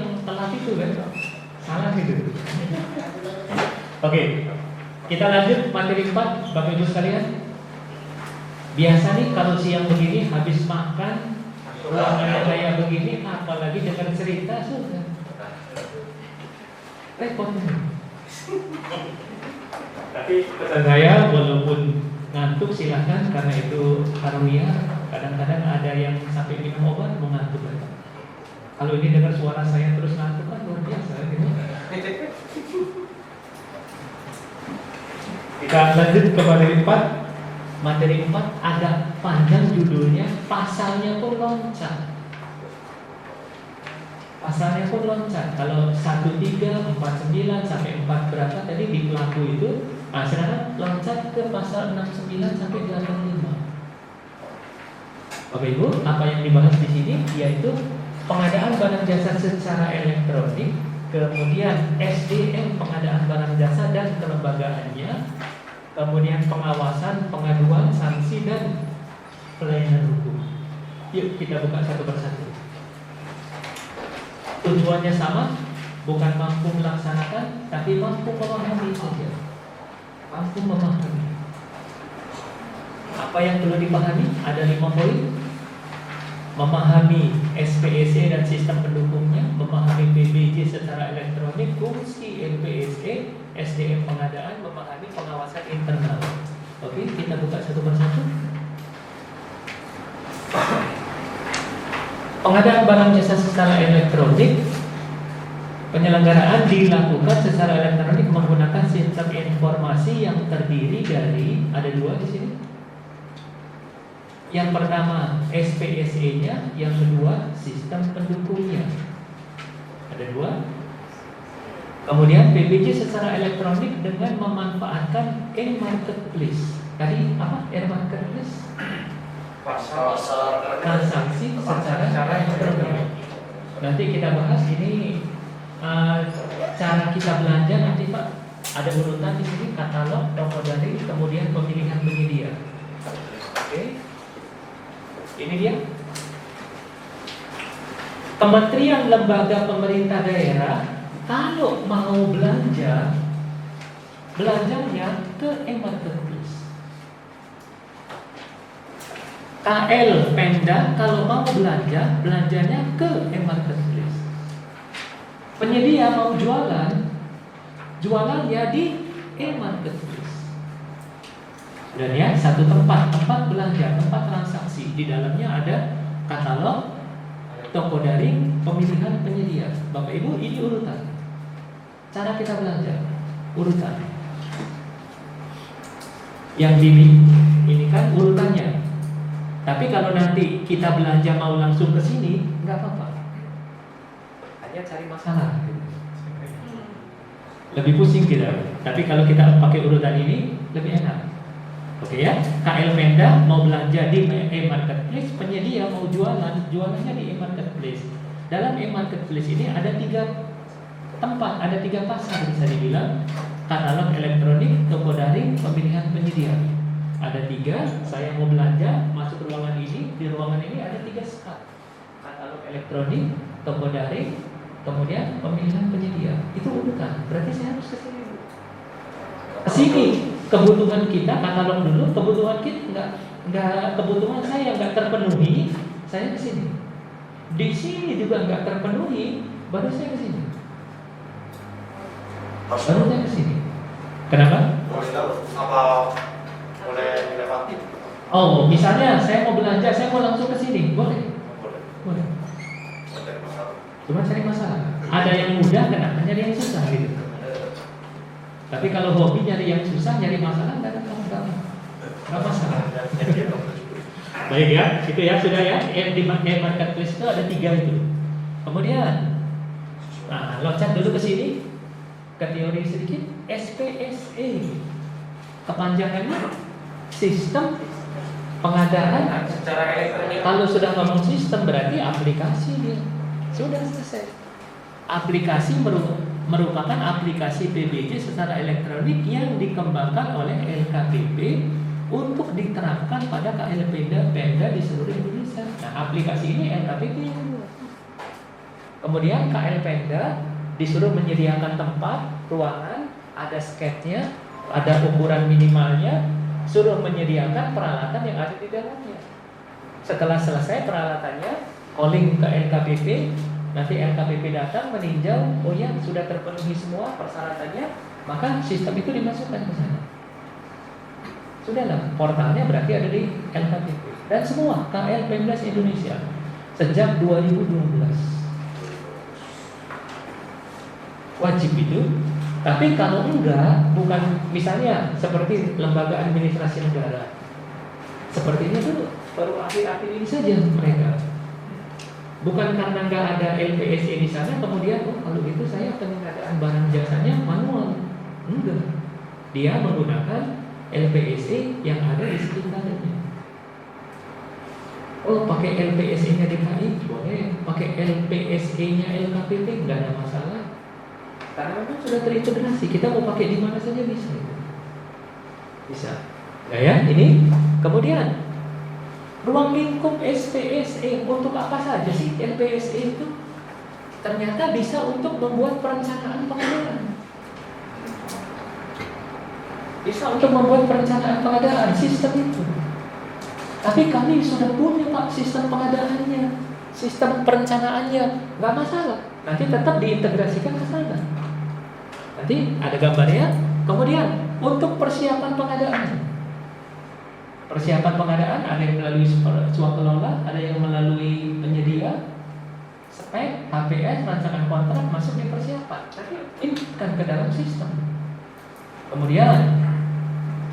yang telat itu kan, salah gitu. Oke, kita lanjut materi 4, Bapak Ibu sekalian. Biasa nih kalau siang begini habis makan, ruangannya kayak begini, apalagi dengar cerita sudah repot. Tapi pesan saya, walaupun ngantuk silahkan, karena itu karunia. Kadang-kadang ada yang sampai minum obat mau ngantuk. Kalau ini dengar suara saya terus ngantuk kan luar biasa gitu. Kita lanjut ke materi 4. Materi 4 agak panjang judulnya, pasalnya pun loncat. Pasalnya pun loncat. Kalau 13, 49 sampai 4 berapa tadi di pelaku itu, nah sekarang loncat ke pasal 69 sampai 85. Bapak Ibu, apa yang dibahas di sini yaitu pengadaan barang jasa secara elektronik, kemudian SDM pengadaan barang jasa dan kelembagaannya, kemudian pengawasan, pengaduan, sanksi dan pelayanan hukum. Yuk kita buka satu persatu. Tujuannya sama, bukan mampu melaksanakan, tapi mampu memahami saja. Mampu memahami. Apa yang perlu dipahami? Ada 5 poin. Memahami SPSE dan sistem pendukungnya, memahami PBJ secara elektronik, fungsi LPSE, SDM pengadaan, memahami pengawasan internal. Oke, kita buka satu persatu. Pengadaan barang jasa secara elektronik, penyelenggaraan dilakukan secara elektronik menggunakan sistem informasi yang terdiri dari, ada 2 di sini. Yang pertama SPSE-nya, yang kedua sistem pendukungnya. Ada 2. Kemudian PBJ secara elektronik dengan memanfaatkan e-marketplace. Tadi apa? E-marketplace? Pasar Transaksi secara elektronik. Nanti kita bahas ini cara kita belanja nanti Pak. Ada urutan di sini, katalog, toko daring, kemudian pemilihan penyedia. Oke. Ini dia. Kementerian lembaga pemerintah daerah kalau mau belanja, belanjanya ke e-marketplace. KL Pemda kalau mau belanja, belanjanya ke e-marketplace. Penyedia mau jualan, jualannya di e-marketplace. Dan ya, satu tempat belanja, tempat transaksi. Di dalamnya ada katalog, toko daring, pemilihan penyedia. Bapak Ibu, ini urutan. Cara kita belanja, urutan. Yang ini kan urutannya. Tapi kalau nanti kita belanja mau langsung ke sini, nggak apa-apa. Hanya cari masalah. Lebih pusing kita. Tapi kalau kita pakai urutan ini, lebih enak. Oke ya, KL Pemda mau belanja di e-marketplace, penyedia mau jualan, jualannya di e-marketplace. Dalam e-marketplace ini ada 3 tempat, ada 3 pasar bisa dibilang. Katalog elektronik, toko daring, pemilihan penyedia. Ada 3, saya mau belanja, masuk ruangan ini, di ruangan ini ada 3 sekat. Katalog elektronik, toko daring, kemudian pemilihan penyedia. Itu urutan, berarti saya harus ke sini. Ke sini. Kebutuhan kita katalog dulu, kebutuhan kita enggak kebutuhan saya enggak terpenuhi, saya ke sini. Di sini juga enggak terpenuhi, baru saya ke sini. Baru saya ke sini. Kenapa? Apa boleh dilewati? Oh, misalnya saya mau belanja, saya mau langsung ke sini, boleh? Boleh. Cuma cari masalah. Ada yang mudah, ada yang susah gitu. Tapi kalau hobi nyari yang susah, nyari masalah nggak masalah. Baik ya, itu ya sudah ya. Di marketplace itu ada 3 itu. Kemudian, nah, loncat dulu ke sini, ke teori sedikit. SPSE, kepanjangannya sistem pengadaan secara elektronik. Kalau sudah ngomong sistem berarti aplikasi dia. Sudah selesai. Aplikasi merupakan aplikasi PBJ secara elektronik yang dikembangkan oleh LKPP untuk diterapkan pada KL Pemda di seluruh Indonesia. Nah, aplikasi ini LKPP yang buat. Kemudian KL Pemda disuruh menyediakan tempat, ruangan, ada sketnya, ada ukuran minimalnya, suruh menyediakan peralatan yang ada di dalamnya. Setelah selesai peralatannya, calling ke LKPP, nanti LKPP datang meninjau, oh ya sudah terpenuhi semua persyaratannya, maka sistem itu dimasukkan ke sana. Sudahlah, portalnya berarti ada di LKPP. Dan semua KL Pemda Indonesia sejak 2012 wajib itu. Tapi kalau enggak, bukan misalnya seperti lembaga administrasi negara, seperti ini tuh baru akhir-akhir ini saja mereka. Bukan karena enggak ada LPSE di sana, kemudian oh kalau gitu saya pengadaan barang jasanya manual. Enggak, dia menggunakan LPSE yang ada di sekitarnya. Oh pakai LPSE-nya DKI boleh, pakai LPSE-nya LKPP enggak ada masalah. Karena memang sudah terintegrasi, kita mau pakai di mana saja bisa. Bisa. Ya, ini. Kemudian ruang lingkup SPSE untuk apa saja sih LPSE itu? Ternyata bisa untuk membuat perencanaan pengadaan. Bisa untuk membuat perencanaan pengadaan sistem itu. Tapi kami sudah punya Pak sistem pengadaannya, sistem perencanaannya, nggak masalah. Nanti tetap diintegrasikan ke sana. Nanti ada gambarnya. Kemudian untuk persiapan pengadaan, persiapan pengadaan ada yang melalui swakelola, ada yang melalui penyedia, spek, HPS, rancangan kontrak masuk di persiapan. Tapi ini kan ke dalam sistem. Kemudian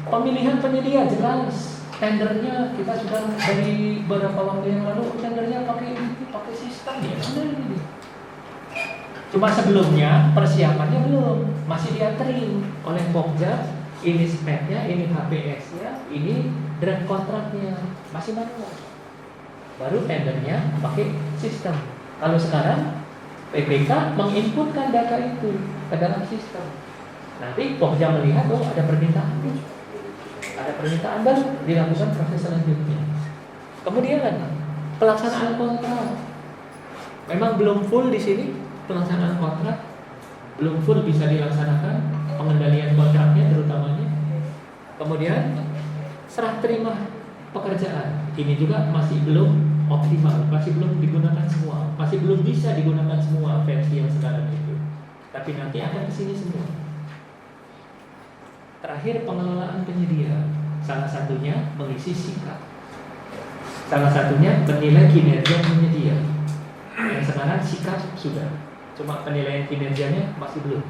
pemilihan penyedia jelas, tendernya kita sudah dari beberapa waktu yang lalu tendernya pakai sistem ya. Cuma sebelumnya persiapannya belum, masih dianterin oleh Pokja. Ini speknya, ini HPS-nya, ini draft kontraknya, masih manual. Baru tendernya pakai sistem. Kalau sekarang PPK menginputkan data itu ke dalam sistem. Nanti Pokja melihat, oh ada permintaan, baru dilakukan proses selanjutnya. Kemudian pelaksanaan kontrak, memang belum full di sini. Pelaksanaan kontrak belum full bisa dilaksanakan, pengendalian kontraknya terutamanya. Kemudian serah terima pekerjaan, ini juga masih belum optimal, masih belum digunakan semua, masih belum bisa digunakan semua versi yang sekarang itu. Tapi nanti akan kesini semua. Terakhir pengelolaan penyedia, salah satunya mengisi sikap, salah satunya menilai kinerja penyedia. Yang sekarang sikap sudah, cuma penilaian kinerjanya masih belum.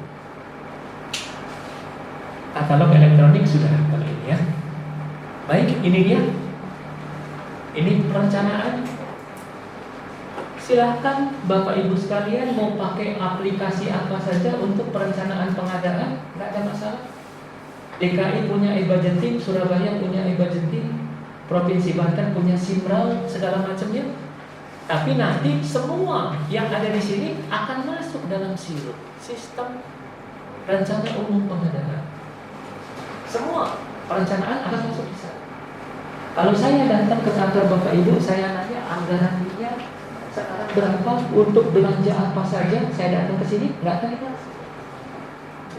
Katalog elektronik sudah kalau ini ya. Baik, ini dia. Ini perencanaan. Silahkan Bapak Ibu sekalian mau pakai aplikasi apa saja untuk perencanaan pengadaan, nggak ada masalah. DKI punya e-budgeting, Surabaya punya e-budgeting, Provinsi Banten punya Simral, segala macamnya. Tapi nanti semua yang ada di sini akan masuk dalam SIRUP, sistem rencana umum pengadaan. Semua perencanaan akan masuk di sana. Kalau saya datang ke kantor Bapak Ibu, saya nanya anggarannya sekarang berapa untuk belanja apa saja, saya datang ke sini nggak tanya.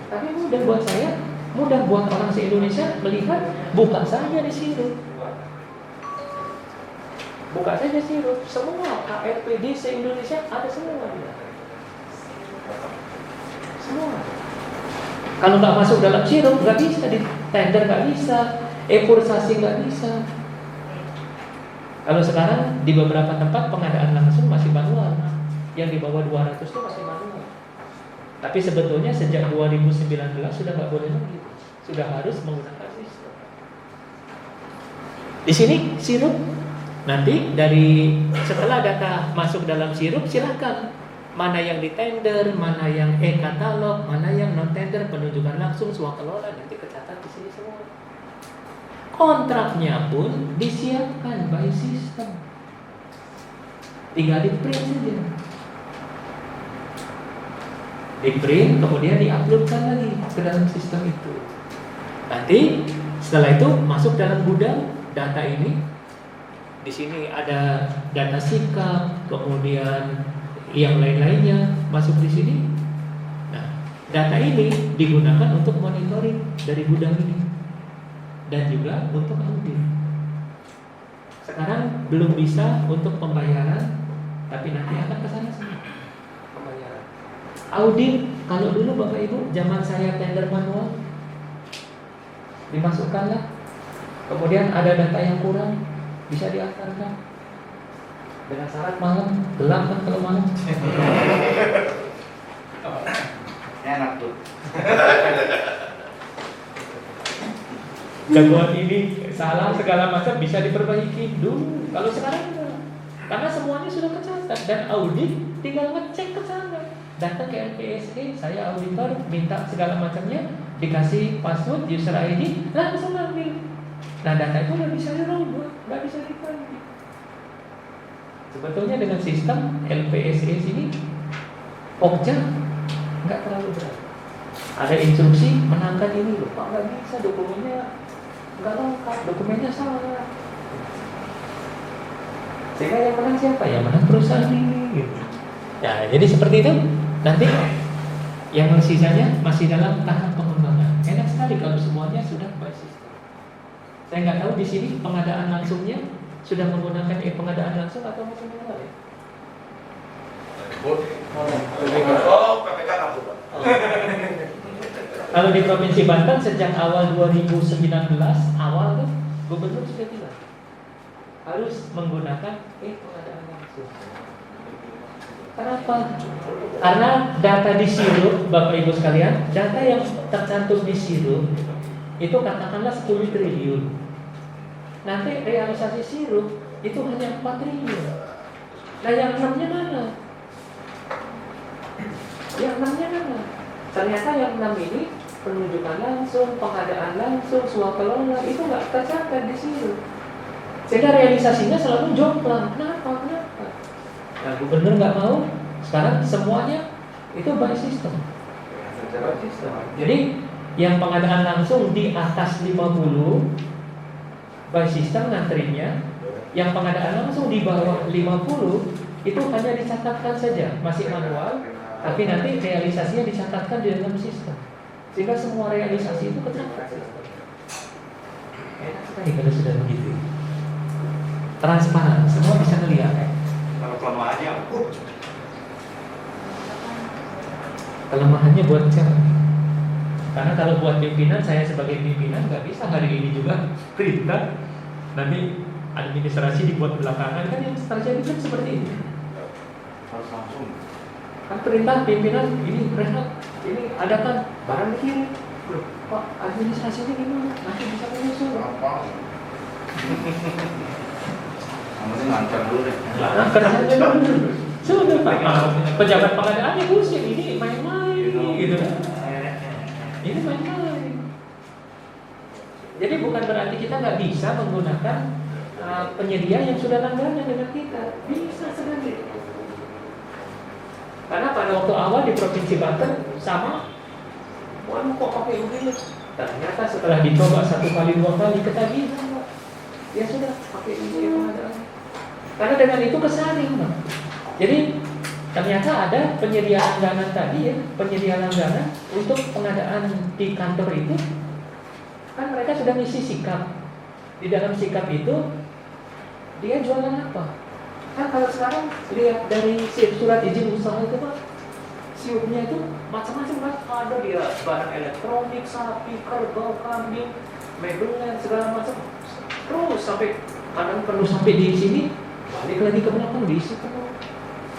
Tapi mudah buat saya, mudah buat orang se-Indonesia melihat, bukan saja di SIRUP. Buka saja SIRUP, semua KRPD se-Indonesia ada semua. Semua. Kalau nggak masuk dalam SIRUP, nggak bisa di tender, nggak bisa, e-kursasi nggak bisa. Kalau sekarang di beberapa tempat pengadaan langsung masih manual, yang di bawah 200 itu masih manual. Tapi sebetulnya sejak 2019 sudah nggak boleh lagi, sudah harus menggunakan sistem. Di sini SIRUP. Nanti dari setelah data masuk dalam SIRUP, silakan mana yang di tender, mana yang e-katalog, mana yang non tender, penunjukan langsung, swakelola, nanti kecatat di sini semua. Kontraknya pun disiapkan by system, tinggal di print saja, di print kemudian diuploadkan lagi ke dalam sistem itu. Nanti setelah itu masuk dalam gudang data ini. Di sini ada data sikap, kemudian yang lain-lainnya masuk di sini. Nah, data ini digunakan untuk monitoring dari gudang ini dan juga untuk audit. Sekarang belum bisa untuk pembayaran, tapi nanti akan ke sana semua. Pembayaran. Audit, kalau dulu Bapak Ibu, zaman saya tender manual, dimasukkanlah. Kemudian ada data yang kurang, bisa diantarkan. Dengan syarat malam, gelap kan kalau malam. Enak tuh. Gangguan ini salah segala macam bisa diperbaiki dulu. Kalau sekarang enggak. Karena semuanya sudah tercatat dan audit tinggal ngecek ke sana. Datang ke LPSE, saya auditor, minta segala macamnya, dikasih password, user ID, langsung ambil. Nah, data itu nggak bisa dirubah, nggak bisa diganti. Sebetulnya dengan sistem LPSE ini, Pokja nggak terlalu berat. Ada instruksi menangkan ini, loh, Pak nggak bisa, dokumennya nggak lengkap, dokumennya salah. Sehingga yang menang siapa? Yang menang perusahaan ini. Gitu. Ya, jadi seperti itu. Nanti yang sisanya masih dalam tahap pengembangan. Enak sekali kalau semuanya sudah by system. Saya nggak tahu di sini pengadaan langsungnya sudah menggunakan pengadaan langsung atau macam mana ya? Oh, PPK kamu, Pak. Kalau di Provinsi Banten sejak awal 2019 awal tuh gubernur sudah bilang harus menggunakan pengadaan langsung. Kenapa? Karena data di sirup, Bapak Ibu sekalian, data yang tercantum di sirup itu katakanlah 10 triliun. Nanti realisasi sirup itu hanya 4 triliun. Nah, yang 6-nya mana? Yang 6-nya mana? Ternyata yang 6 ini penunjukan langsung, pengadaan langsung, suap kelola itu nggak tercatat di sirup. Sehingga realisasinya selalu jomplang. Kenapa? Nah, gubernur nggak mau. Sekarang semuanya itu by system. Jadi yang pengadaan langsung di atas 50 by system ngantrinya. Yang pengadaan langsung di bawah 50 itu hanya dicatatkan saja, masih manual. Tapi nanti realisasinya dicatatkan di dalam sistem. Sehingga semua realisasi itu kecatat. Enak sekali kalau sudah begitu. Transparan, semua bisa melihat. Kalau kelemahannya, Kelemahannya buat siapa? Karena kalau buat pimpinan, saya sebagai pimpinan nggak bisa hari ini juga perintah, nanti administrasi dibuat belakangan, kan yang terjadi kan seperti ini. Harus langsung. Kan perintah pimpinan ini Rehat, ini adakan barang dikirim. Loh, Pak administrasinya gimana? Nanti bisa menyusul. Apa? Yang penting lancar dulu deh. Nah, kerjanya dulu. Sudah Pak, pejabat pengadaannya pusing, ini main-main gitu kan. Ini main-main. Jadi bukan berarti kita nggak bisa menggunakan penyedia yang sudah langganan dengan kita. Bisa sekali. Karena pada waktu awal di Provinsi Banten sama, waduh kok pakai begini. Ternyata setelah dicoba 1 kali 2 kali ketagihan, Pak. Ya sudah pakai ini pengadaan. Karena dengan itu kesaring, Pak. Jadi ternyata ada penyedia langganan tadi ya, penyedia langganan untuk pengadaan di kantor itu. Kan mereka sudah ngisi sikap. Di dalam sikap itu dia jualan apa? Kan kalau sekarang lihat dari surat izin usaha itu Pak, siupnya itu macam-macam kan, ada dia barang elektronik, sapi, kerbau, kambing, mebelan segala macam. Terus sampai kadang penuh sampai di sini, balik lagi ke belakang diisi penuh.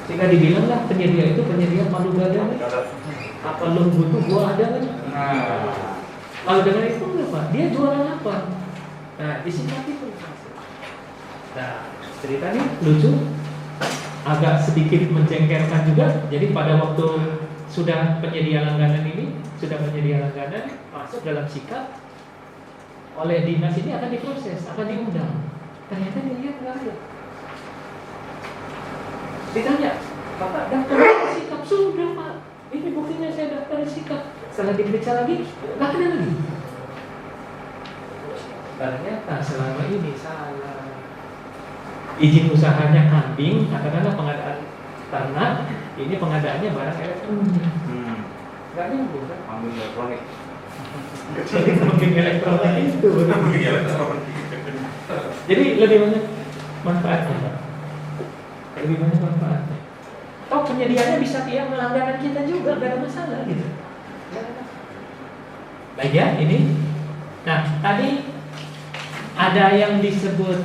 Sehingga dibilang lah penyedia itu penyedia palu gada nih. Apa lo butuh gua ada kan? Kalau dengan itu enggak Pak, dia jualan apa? Nah di sini itu. Nah ceritanya lucu, agak sedikit menjengkelkan juga. Jadi pada waktu sudah penyedia langganan ini, sudah penyedia langganan masuk dalam sikap oleh dinas ini akan diproses, akan diundang. Ternyata dilihat nggak ada. Ditanya, Bapak daftar sikap sudah Pak. Ini buktinya saya daftar sikap. Setelah diperiksa lagi, nggak ada lagi. Ternyata selama ini salah. Izin usahanya kambing, katakanlah pengadaan ternak, Ini pengadaannya barang elektronik. Nggak nyambung kan? Ambil elektronik. Jadi mungkin elektronik itu. Jadi lebih banyak manfaatnya, Pak. Lebih banyak manfaatnya. Toh penyediaannya bisa dia melangganan kita juga, gak ada masalah gitu. Baik ya, ini. Nah, tadi ada yang disebut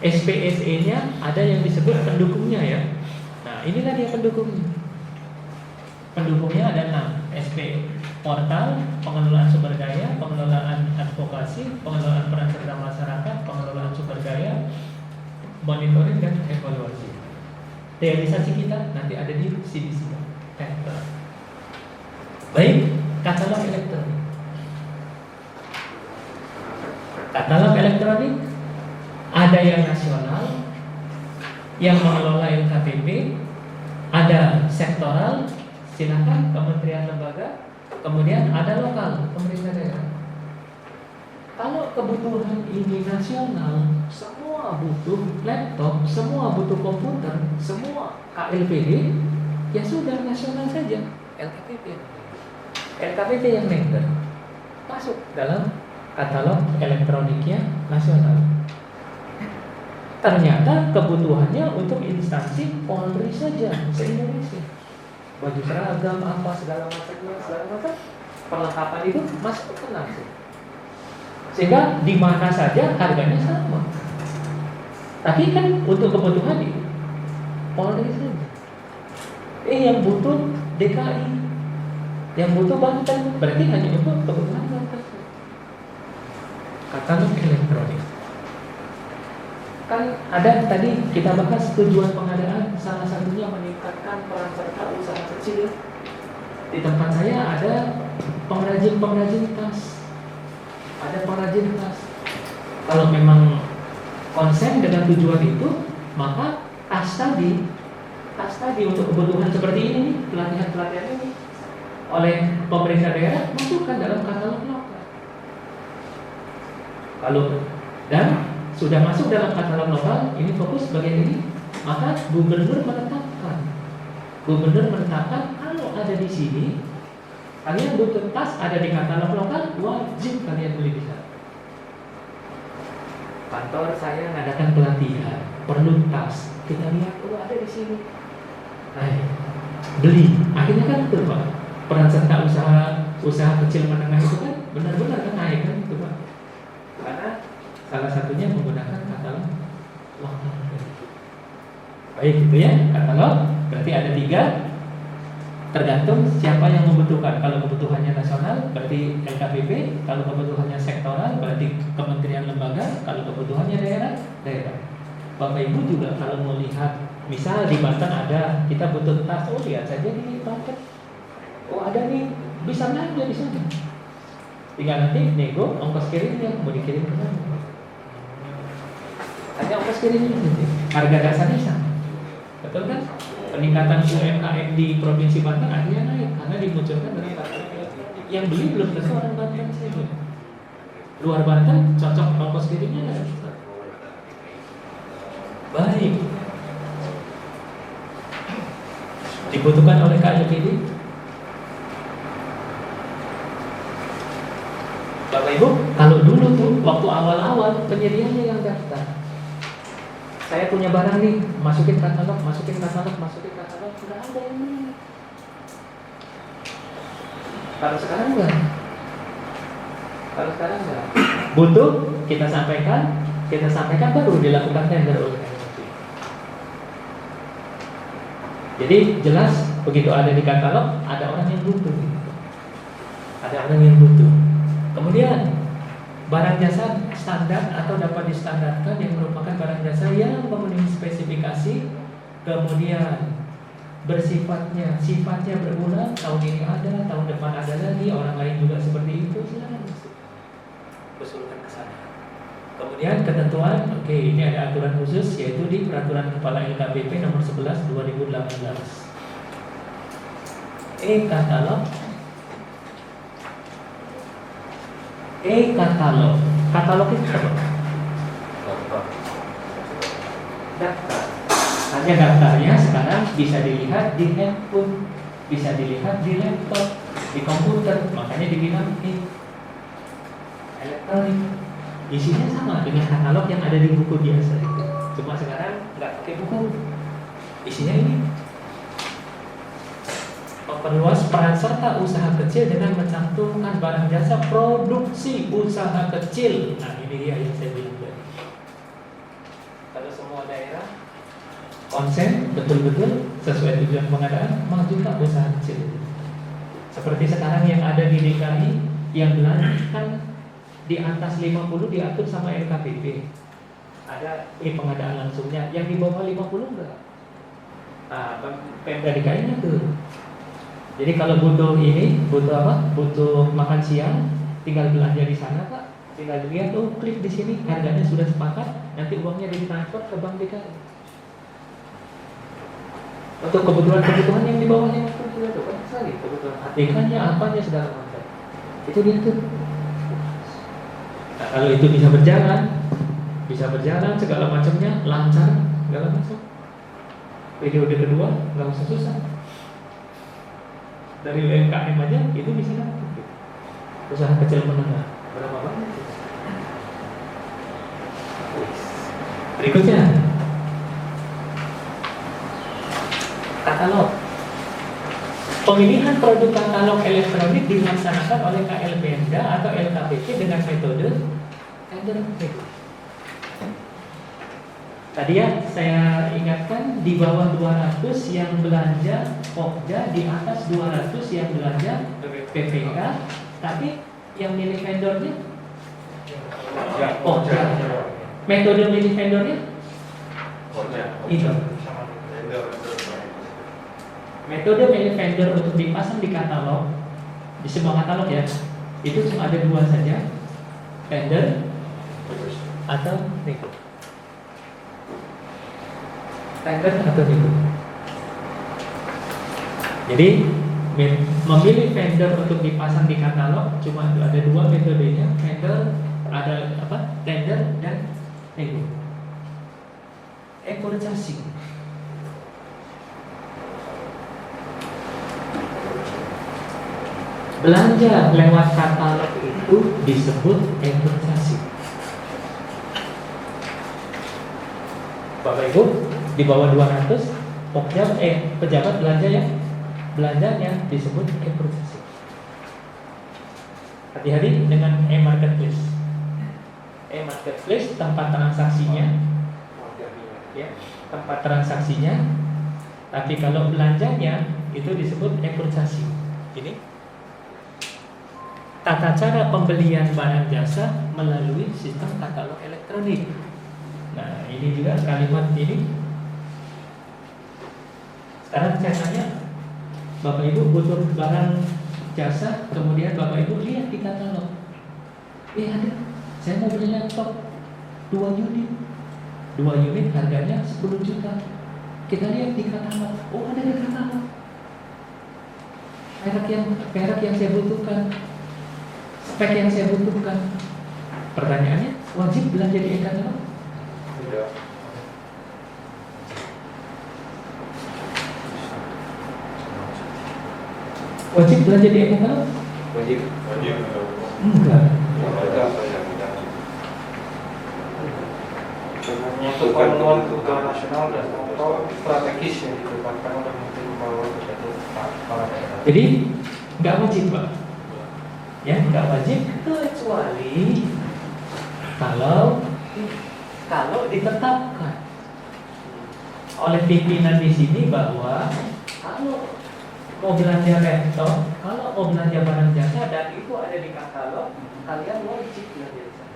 SPSE-nya, ada yang disebut pendukungnya ya. Nah, inilah dia pendukungnya. Pendukungnya ada 6. SP portal, pengelolaan sumber daya, pengelolaan advokasi, pengelolaan peran serta masyarakat, pengelolaan sumber daya, monitoring dan evaluasi. Realisasi kita nanti ada di CDC. Baik, katalog elektronik. Katalog elektronik ada yang nasional, yang mengelola LKPP, ada sektoral, silakan kementerian lembaga, kemudian ada lokal, pemerintah daerah. Kalau kebutuhan ini nasional, semua butuh laptop, semua butuh komputer, semua KLPD, ya sudah nasional saja, LKPP. LKPP yang member masuk dalam katalog elektroniknya nasional. Ternyata kebutuhannya untuk instansi Polri saja se-Indonesia. Baju seragam apa segala macam, perlengkapan itu masuk ke langsung. Sehingga di mana saja harganya sama. Tapi kan untuk kebutuhan itu Polri saja. Yang butuh DKI, yang butuh Banten, berarti hanya untuk kebutuhan Banten. Katalog elektronik. Kan ada tadi kita bahas tujuan pengadaan, salah satunya meningkatkan peran serta usaha kecil. Di tempat saya ada pengrajin tas. Ada pengrajin tas. Kalau memang konsen dengan tujuan itu, maka tas tadi untuk kebutuhan seperti ini, pelatihan-pelatihan ini oleh pemerintah daerah masukkan dalam katalog lokal. Kalau dan sudah masuk dalam katalog lokal, ini fokus bagian ini, maka gubernur menetapkan kalau ada di sini, kalian butuh tas ada di katalog lokal, wajib kalian beli di sana. Kantor saya ngadakan pelatihan, perlu tas, kita lihat, ada di sini, beli. Akhirnya kan itu Pak, peran serta usaha kecil menengah itu kan benar-benar kan naik kan itu Pak, karena salah satunya menggunakan katalog lokal. Baik itu ya, katalog berarti ada 3. Tergantung siapa yang membutuhkan. Kalau kebutuhannya nasional berarti LKPP, kalau kebutuhannya sektoral berarti kementerian lembaga, kalau kebutuhannya daerah. Bapak Ibu juga kalau mau lihat, misal di Banten ada, kita butuh tas, lihat saja di Banten. Ada nih, bisa belanja di sana. Tinggal nanti nego ongkos kirimnya, mau dikirim ke mana? Hanya ongkos kirimnya nanti. Harga dasarnya sama. Betul kan? Peningkatan UMKM di Provinsi Banten akhirnya naik karena dimunculkan dari yang beli belum tentu orang Banten saja. Luar Banten cocok ongkos kirimnya. Baik. Dibutuhkan oleh KLPD. Bapak Ibu, kalau dulu tuh waktu awal-awal penyediaannya yang daftar. Saya punya barang nih, masukin katalog, sudah ada ini. Kalau sekarang enggak. Butuh, kita sampaikan baru dilakukan tender oleh KLPD. Jadi jelas begitu ada di katalog, ada orang yang butuh. Kemudian barang jasa standar atau dapat distandarkan yang merupakan barang jasa yang memenuhi spesifikasi, kemudian sifatnya berulang, tahun ini ada, tahun depan ada lagi, orang lain juga seperti itu, silakan usulkan ke sana. Kemudian ketentuan, ini ada aturan khusus yaitu di Peraturan Kepala LKPP nomor 11 2018. Katalog itu apa? Daftar. Hanya daftarnya sekarang bisa dilihat di handphone, bisa dilihat di laptop, di komputer. Makanya dibilang elektronik. Isinya sama dengan katalog yang ada di buku biasa itu. Cuma sekarang nggak pakai buku. Isinya ini. Memperluas peran serta usaha kecil dengan mencantumkan barang jasa produksi usaha kecil. Nah, ini dia yang saya bilang tadi. Kalau semua daerah konsen betul-betul sesuai tujuan pengadaan, majukan usaha kecil. Seperti sekarang yang ada di DKI, yang belanja kan di atas 50 diatur sama LKPP. Ada pengadaan langsungnya, yang di bawah 50 enggak. Nah, Pemda DKI-nya tuh. Jadi kalau butuh ini, butuh apa? Butuh makan siang, tinggal belanja di sana, Pak. Tinggal dilihat, oh klik di sini, harganya sudah sepakat, nanti uangnya ditransfer ke bank DKI. Untuk kebutuhan-kebutuhan yang di bawahnya pun sudah ada banyak sekali. Kebutuhan ATK-nya, apanya segala macam. Itu dia tuh. Nah, kalau itu bisa berjalan segala macamnya lancar, segala macam. Periode kedua nggak usah susah. Dari UMKM aja itu bisa dapat. Usaha kecil menengah berapa banyak? Berikutnya katalog. Pemilihan produk katalog elektronik dilaksanakan oleh KL Pemda atau LKPP dengan metode tender nego. Tadi ya saya ingatkan di bawah 200 yang belanja Pokja, di atas 200 yang belanja PPK, tapi yang milih vendornya Pokja. Metode milih vendornya itu. Metode milih vendor untuk dipasang di katalog, di sebuah katalog ya, itu cuma ada dua saja, tender atau nego. Tender atau nego. Jadi memilih vendor untuk dipasang di katalog cuma ada dua metodenya, vendor ada apa? Tender dan nego. Purchasing. Belanja lewat katalog itu disebut purchasing. Bapak Ibu, di bawah 200 Pokja pejabat belanja ya, belanjanya disebut purchasing. Hati-hati dengan e-marketplace. E-marketplace tempat transaksinya, ya, tempat transaksinya. Tapi kalau belanjanya itu disebut purchasing. Ini tata cara pembelian barang jasa melalui sistem katalog elektronik. Nah, ini juga kalimat ini. Sekarang saya tanya, Bapak Ibu butuh barang jasa, kemudian Bapak Ibu lihat di katalog. Ada, saya mau beli laptop 2 unit. 2 unit harganya 10 juta. Kita lihat di katalog. Oh, ada di katalog. Merek yang saya butuhkan, spek yang saya butuhkan. Pertanyaannya, wajib belanja di e-katalog? Tidak. Wajib belanja di e-katalog? Wajib. Enggak. Untuk pemenuhan kebutuhan nasional dan atau strategis yang ditetapkan oleh Menteri Keuangan yaitu kepala daerah. Jadi nggak wajib, Pak. Ya, nggak wajib kecuali kalau ditetapkan oleh pimpinan di sini bahwa kalau mau belanja laptop, kalau mau belanja barang jasa dan itu ada di katalog, kalian wajib belanja di sana.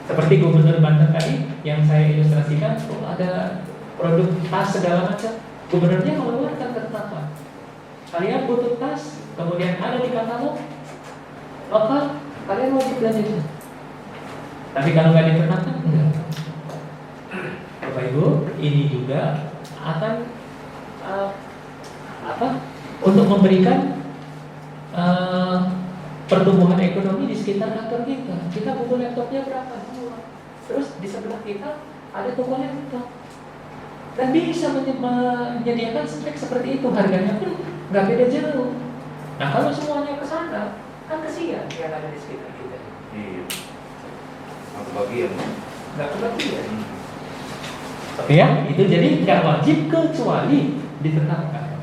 Seperti Gubernur Banten tadi yang saya ilustrasikan, ada produk tas segala macam. Gubernurnya mengeluarkan ketetapan. Kalian butuh tas, kemudian ada di katalog lokal, kalian wajib belanja itu. Tapi kalau nggak ditetapkan, enggak. Bapak Ibu, ini juga akan untuk memberikan pertumbuhan ekonomi di sekitar kantor kita. Kita butuh laptopnya berapa? Terus di sebelah kita ada toko laptop. Dan bisa menyediakan spek seperti itu, harganya pun nggak beda jauh. Nah kalau semuanya ke sana, kan kesian yang ada di sekitar kita. Iya. Satu bagian. Nggak kebagian. Ya, itu jadi nggak wajib kecuali ditetapkan.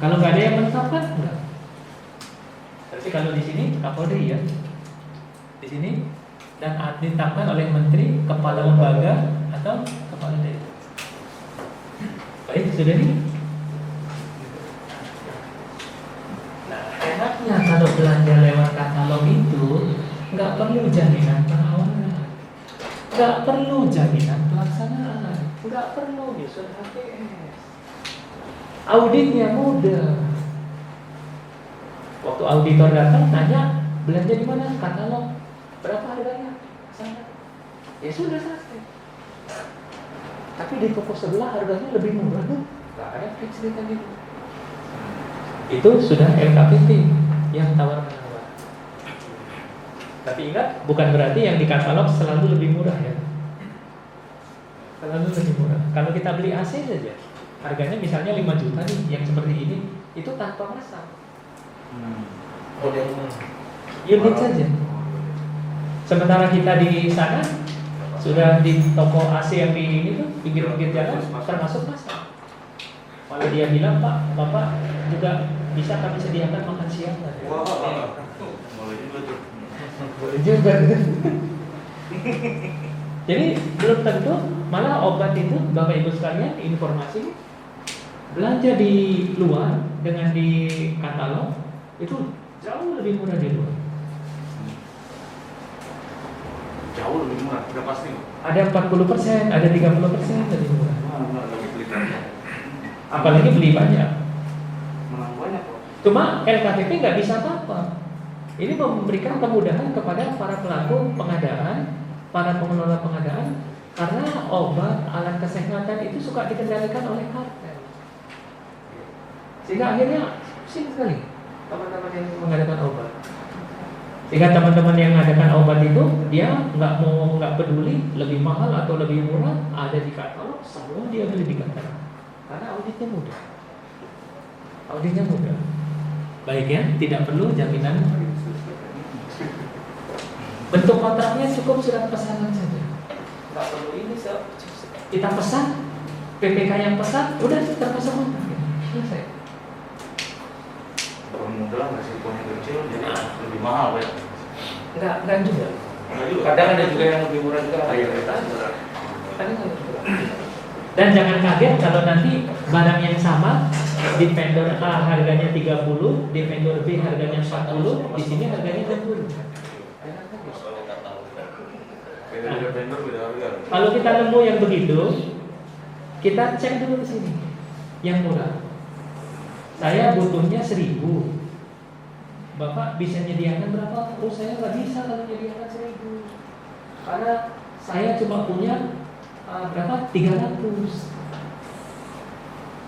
Kalau nggak ada yang menetapkan, enggak. Tapi kalau di sini Kapolri ya, di sini dan ditetapkan oleh Menteri, Kepala Lembaga atau Kepala Daerah. Baik, sudah nih. Nah, enaknya kalau belanja lewat katalog itu nggak perlu jaminan pengawalan, nggak perlu jaminan pelaksanaan, nggak perlu nyusun HPS. Auditnya mudah. Waktu auditor datang tanya belanja di mana, katalog berapa harganya, sana. Ya sudah selesai. Tapi di toko sebelah harganya lebih murah tuh, nggak ada cerita gitu. Itu sudah LKPP yang tawar-menawar. Tapi ingat, bukan berarti yang di katalog selalu lebih murah ya. Selalu lebih murah. Kalau kita beli AC saja, harganya misalnya 5 juta nih, yang seperti ini, itu tanpa masang. Unit saja. Sementara kita di sana sudah di toko AC yang di ini tuh pinggir-pinggir jalan termasuk masang. Malah dia bilang, Pak, Bapak juga bisa kami sediakan makan siang. Boleh juga tuh. Boleh juga. Jadi belum tentu, malah obat itu Bapak Ibu sekalian, informasi belanja di luar dengan di katalog itu jauh lebih murah di luar. Jauh lebih murah, udah pasti. Ada 40%, ada 30% lebih murah. Lagi beli banyak. Apalagi beli banyak. Menang banyak kok. Cuma LKPP nggak bisa apa-apa. Ini memberikan kemudahan kepada para pelaku pengadaan, para pengelola pengadaan, karena obat, alat kesehatan itu suka dikendalikan oleh kartel. Sehingga akhirnya pusing sekali teman-teman yang mengadakan obat. Sehingga teman-teman yang mengadakan obat itu dia nggak peduli lebih mahal atau lebih murah, ada di katalog, semua dia beli di katalog. Karena auditnya mudah. Auditnya mudah. Baik ya, tidak perlu jaminan. Bentuk kontraknya cukup surat pesanan saja. Nggak perlu ini kita pesan, PPK yang pesan, udah terpasang kontrak. Selesai. Permudah nggak sih punya kecil, jadi lebih mahal ya. Enggak juga. Kadang ada juga yang lebih murah juga. Dan jangan kaget kalau nanti barang yang sama di vendor A harganya 30, di vendor B harganya 40, di sini harganya 20. Beda vendor beda harga. Kalau kita nemu yang begitu, kita cek dulu ke sini yang murah. Saya butuhnya 1000. Bapak bisa menyediakan berapa? Oh, saya nggak bisa kalau menyediakan 1000. Karena saya cuma punya berapa? 300.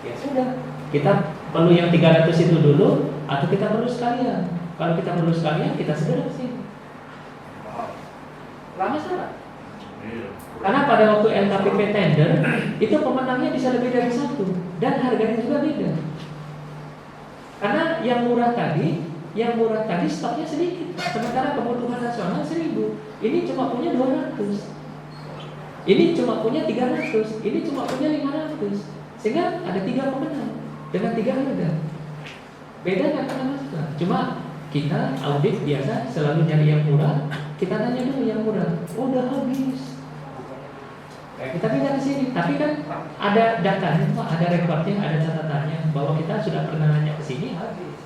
Ya sudah, kita perlu yang 300 itu dulu, atau kita perlu sekalian. Kalau kita perlu sekalian, kita segera ke sini. Nggak masalah. Karena pada waktu LKPP tender, itu pemenangnya bisa lebih dari satu, dan harganya juga beda. Karena yang murah tadi stoknya sedikit, sementara kebutuhan nasional 1000. Ini cuma punya 200. Ini cuma punya 300. Ini cuma punya 500. Sehingga ada 3 pemenang dengan 3 harga. Beda nggak pernah masalah. Cuma kita audit biasa selalu nyari yang murah. Kita tanya dulu yang murah. Oh, udah habis. Kita pindah ke sini. Tapi kan ada datanya, ada rekodnya, ada catatannya bahwa kita sudah pernah nanya ke sini habis.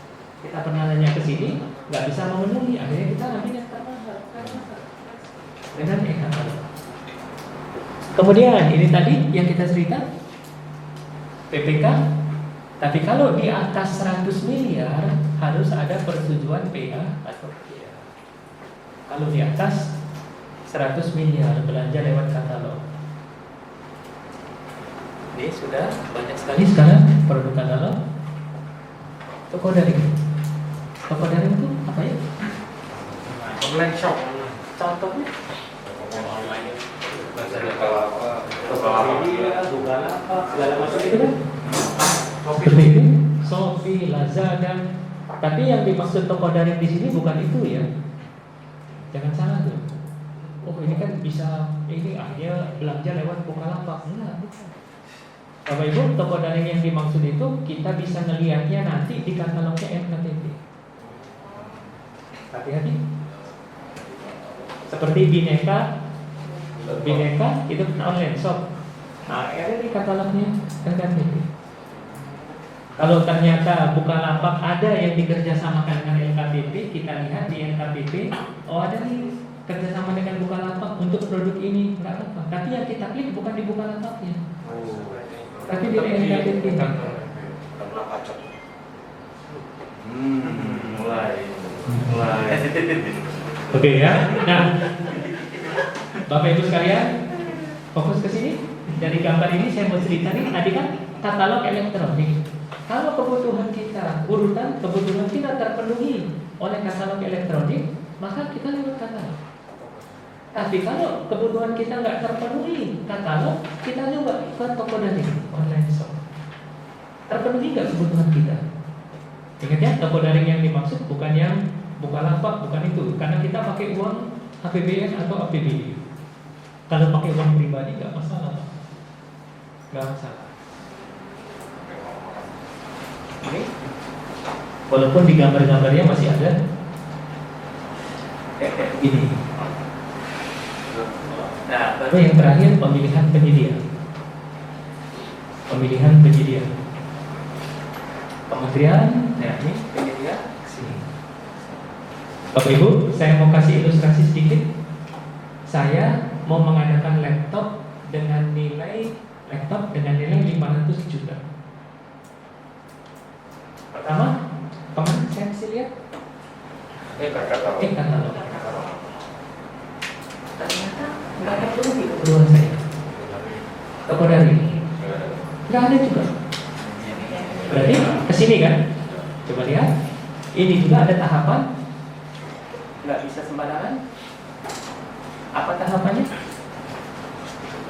Kita pernah nanya ke sini, nggak bisa memenuhi, akhirnya kita ambil yang termahal. Dengan e-katalog. Kemudian ini tadi yang kita cerita PPK. Tapi kalau di atas 100 miliar harus ada persetujuan PA atau PA. Kalau di atas 100 miliar belanja lewat katalog. Ini sudah banyak sekali sekarang produk katalog. Toko daring. Toko daring itu apa ya? Online shop. Contohnya? Kalau apa? Tokopedia, Bukalapak, segala macam itu kan. Seperti itu, Shopee, Lazada. Tapi yang dimaksud toko daring di sini bukan itu ya. Jangan salah tuh. Oh ini kan bisa, ini dia belanja lewat Bukalapak. Enggak, bukan. Bapak Ibu, toko daring yang dimaksud itu kita bisa ngelihatnya nanti di katalognya NKTP. Hati-hati. Seperti Bineka itu online shop. Nah, ada di katalognya NKTP. Kalau ternyata Bukalapak ada yang dikerjasamakan dengan NKTP, kita lihat di NKTP, oh ada nih kerjasama dengan Bukalapak untuk produk ini, nggak apa-apa. Tapi yang kita klik bukan di Bukalapaknya, tapi di NKTP. Karena pacak. Mulai. Oke ya. Nah, Bapak Ibu sekalian, fokus ke sini. Dari gambar ini saya mau cerita nih. Tadi kan katalog elektronik. Kalau kebutuhan kita, urutan kebutuhan kita terpenuhi oleh katalog elektronik, maka kita lewat katalog. Tapi kalau kebutuhan kita nggak terpenuhi katalog, kita juga ke toko daring online shop. Terpenuhi nggak kebutuhan kita? Ingat ya, toko daring yang dimaksud bukan yang Bukalapak, bukan itu. Karena kita pakai uang APBN atau APBD. Kalau pakai uang pribadi nggak masalah, nggak masalah. Oke. Walaupun di gambar-gambarnya masih ada ini. Nah, baru yang terakhir pemilihan penyedia. Pemilihan penyedia. Kementerian, nah ini penyedia sini. Bapak Ibu, saya mau kasih ilustrasi sedikit. Saya mau mengadakan laptop dengan nilai 500 juta. Pertama, kemarin saya kasih lihat katalog. Ternyata nggak ada keperluan saya. Toko daring nggak ada juga. Berarti kesini kan? Coba lihat. Ini juga ada tahapan. Nggak bisa sembarangan. Apa tahapannya?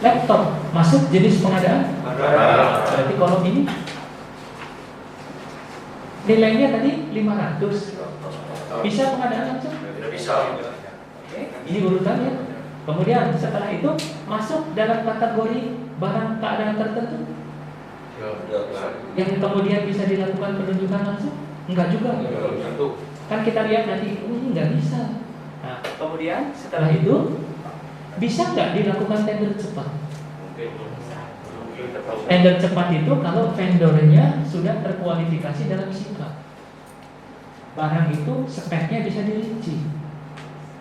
Laptop masuk jenis pengadaan. Berarti kolom ini nilainya tadi 500. Bisa pengadaan langsung? Tidak bisa. Oke, ini urutannya. Kemudian setelah itu masuk dalam kategori barang keadaan tertentu yang kemudian bisa dilakukan penunjukan langsung? Enggak juga. Kan kita lihat nanti, ini nggak bisa. Nah, kemudian setelah itu bisa nggak dilakukan tender cepat? Tender cepat itu kalau vendornya sudah terkualifikasi dalam sikap. Barang itu speknya bisa dirinci.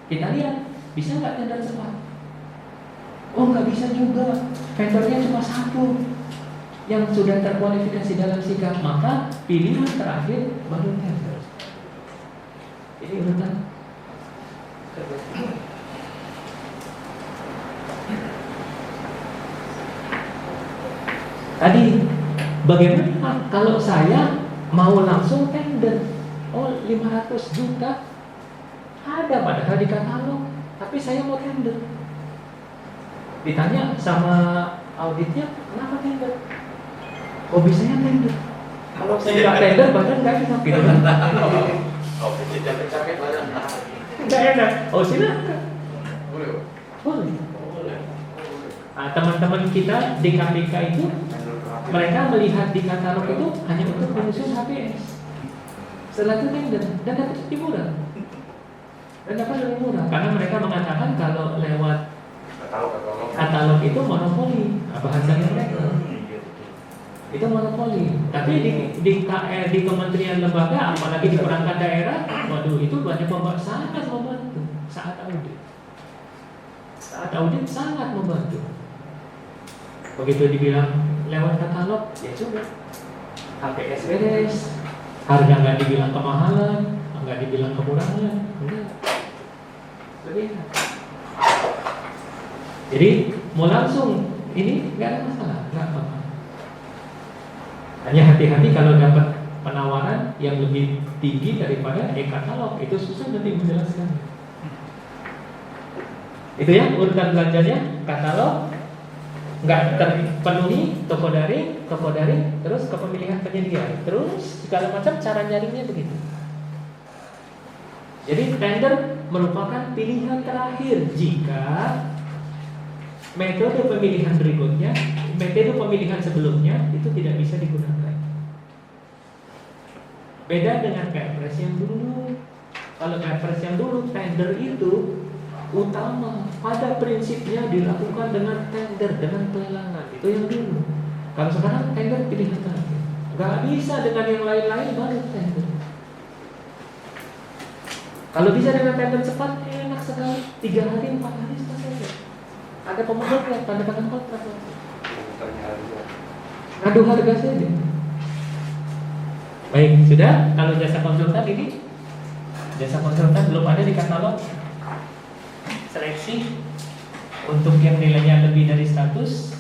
Kita lihat, bisa nggak tender cepat? Oh nggak bisa juga. Vendornya cuma satu yang sudah terkualifikasi dalam sikap. Maka pilihan terakhir baru tender. Ini urutan. Tadi bagaimana kalau saya mau langsung tender? Oh 500 juta ada padahal di katalog, tapi saya mau tender. Ditanya sama auditnya, kenapa tender? Oh bisanya tender. Kalau saya nggak tender, badan nggak enak gitu kan? Capek-capek badan. Nggak enak. Oh silakan. Boleh. Nah, teman-teman kita di KPK itu mereka melihat di katalog itu hanya untuk mengusung HPS. Setelah itu tender dan dapat lebih murah. Karena mereka mengatakan kalau lewat katalog itu monopoli. Bahasanya mereka itu monopoli. Tapi di kementerian lembaga, apalagi di perangkat daerah, waduh itu banyak sangat membantu saat audit. Saat audit sangat membantu. Begitu dibilang lewat katalog, ya sudah. HPS beres, harga nggak dibilang kemahalan, nggak dibilang kemurahan, enggak. Lebih enak. Jadi mau langsung ini nggak ada masalah, nggak apa-apa. Hanya hati-hati kalau dapat penawaran yang lebih tinggi daripada e-katalog, itu susah nanti menjelaskan. Itu ya urutan belanjanya, katalog, nggak terpenuhi, toko daring, terus kepemilikan penyedia, terus segala macam cara nyaringnya begitu. Jadi tender merupakan pilihan terakhir jika metode pemilihan berikutnya, metode pemilihan sebelumnya itu tidak bisa digunakan. Beda dengan Perpres yang dulu. Kalau Perpres yang dulu tender itu utama, pada prinsipnya dilakukan dengan tender, dengan pelelangan. Itu yang dulu. Kalau sekarang tender pilihan terakhir. Gak bisa dengan yang lain-lain baru tender. Kalau bisa dengan tender cepat, enak sekali. 3 hari, 4 hari selesai. Ada pemegang tanda tangan kontrak. Ngadu harga saja. Baik, sudah. Kalau jasa konsultan ini, jasa konsultan belum ada di katalog. Seleksi untuk yang nilainya lebih dari 100,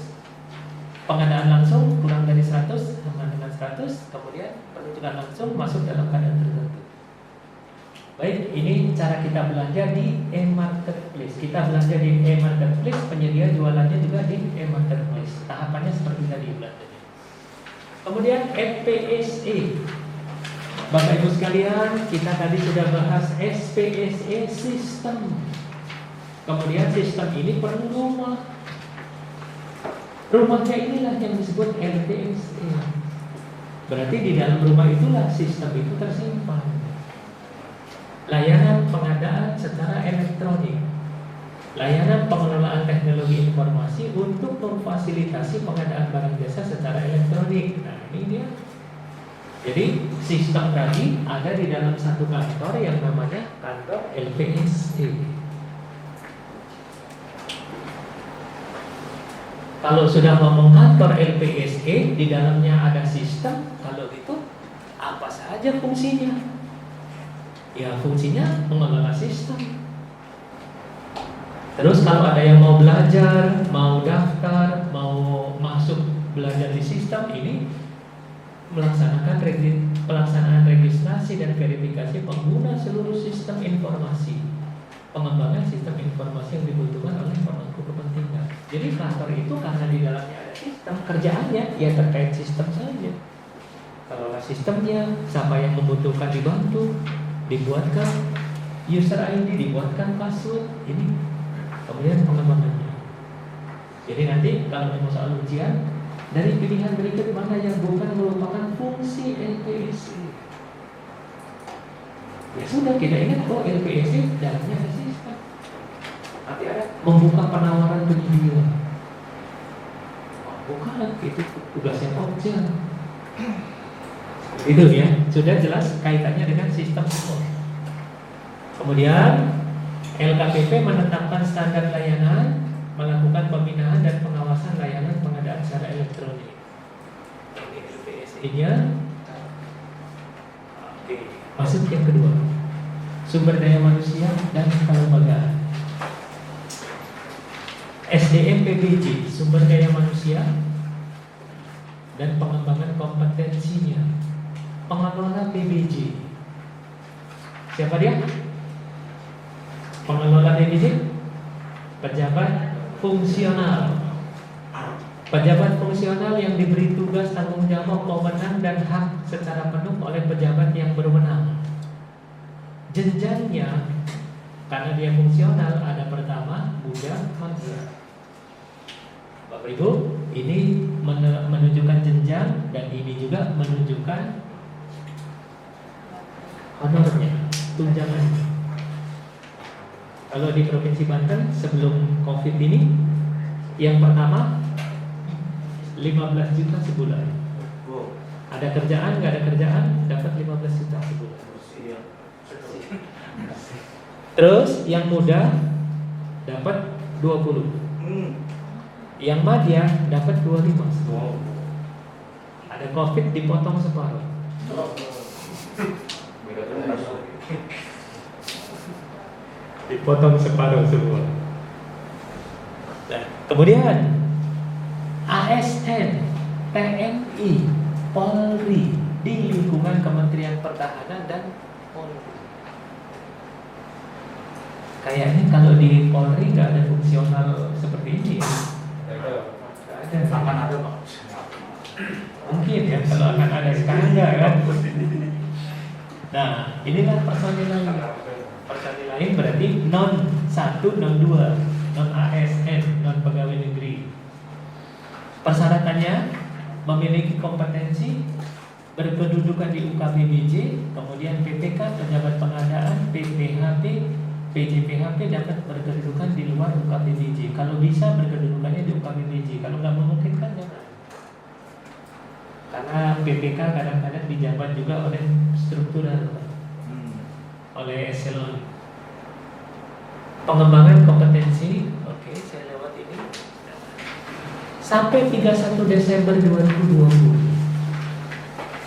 pengadaan langsung kurang dari 100 sama dengan 100, kemudian penunjukan langsung masuk dalam keadaan tertentu. Baik, ini cara kita belanja di e-marketplace. Kita belanja di e-marketplace, penyedia jualannya juga di e-marketplace. Tahapannya seperti tadi belanjanya. Kemudian FPSA. Bapak Ibu sekalian, kita tadi sudah bahas SPSA sistem. Kemudian sistem ini perlu rumah. Rumahnya inilah yang disebut LPSA. Berarti di dalam rumah itulah sistem itu tersimpan. Layanan pengadaan secara elektronik, layanan pengelolaan teknologi informasi untuk memfasilitasi pengadaan barang jasa secara elektronik. Nah, ini dia. Jadi sistem tadi ada di dalam satu kantor yang namanya kantor LPSA. Kalau sudah ngomong kantor LPSA, di dalamnya ada sistem. Kalau itu apa saja fungsinya? Ya fungsinya mengelola sistem. Terus kalau ada yang mau belajar, mau daftar, mau masuk belajar di sistem ini, melaksanakan pelaksanaan registrasi dan verifikasi pengguna seluruh sistem informasi, pengembangan sistem informasi yang dibutuhkan oleh pemangku kepentingan. Jadi kantor itu karena di dalamnya ada sistem, kerjaannya ya terkait sistem saja. Kelola sistemnya, siapa yang membutuhkan dibantu, dibuatkan user ID, dibuatkan password, ini kemudian pengembangannya. Jadi nanti kalau mau soal ujian, dari pilihan berikut mana yang bukan merupakan fungsi LPSA? Ya sudah, kita ingat LPSA dalamnya ada sistem. Nanti ada membuka penawaran penyedia. Bukan, itu tugasnya objek. Itu ya, sudah jelas kaitannya dengan sistem semua. Kemudian LKPP menetapkan standar layanan, melakukan pembinaan dan pengawasan layanan pengadaan secara elektronik. Ini LPSA-nya. Oke, masuk yang kedua, sumber daya manusia dan kelembagaan. SDM PBJ, sumber daya manusia dan pengembangan kompetensinya. Pengelola PBJ, siapa dia? Pengelola PBJ, pejabat fungsional. Pejabat fungsional yang diberi tugas, tanggung jawab, wewenang dan hak secara penuh oleh pejabat yang berwenang. Jenjangnya, karena dia fungsional, ada pertama, muda, madia. Bapak Ibu, ini menunjukkan jenjang dan ini juga menunjukkan honornya, tunjangannya. Kalau di Provinsi Banten sebelum Covid ini, yang pertama 15 juta sebulan. Ada kerjaan, nggak ada kerjaan, dapat 15 juta sebulan. Terus yang muda dapat 20. Yang madya dapat 25 sebulan. Ada Covid dipotong separuh. Dipotong separuh semua. Nah, kemudian ASN, TNI, Polri di lingkungan Kementerian Pertahanan dan Polri. Kayaknya kalau di Polri nggak ada fungsional seperti ini. Nggak ada. Akan ada Pak. Mungkin ya kalau akan ada, sekarang enggak kan. Nah, inilah personil lain. Personil lain berarti non 1, non 2, non ASN, non pegawai negeri. Persyaratannya memiliki kompetensi, berkedudukan di UKPBJ, kemudian PPK, pejabat pengadaan, PPHP, PJPHP dapat berkedudukan di luar UKPBJ. Kalau bisa berkedudukannya di UKPBJ, kalau nggak memungkinkan jangan. Karena PPK kadang-kadang dijabat juga oleh struktural, oleh eselon. Pengembangan kompetensi, oke, saya lewat ini. Sampai 31 Desember 2020.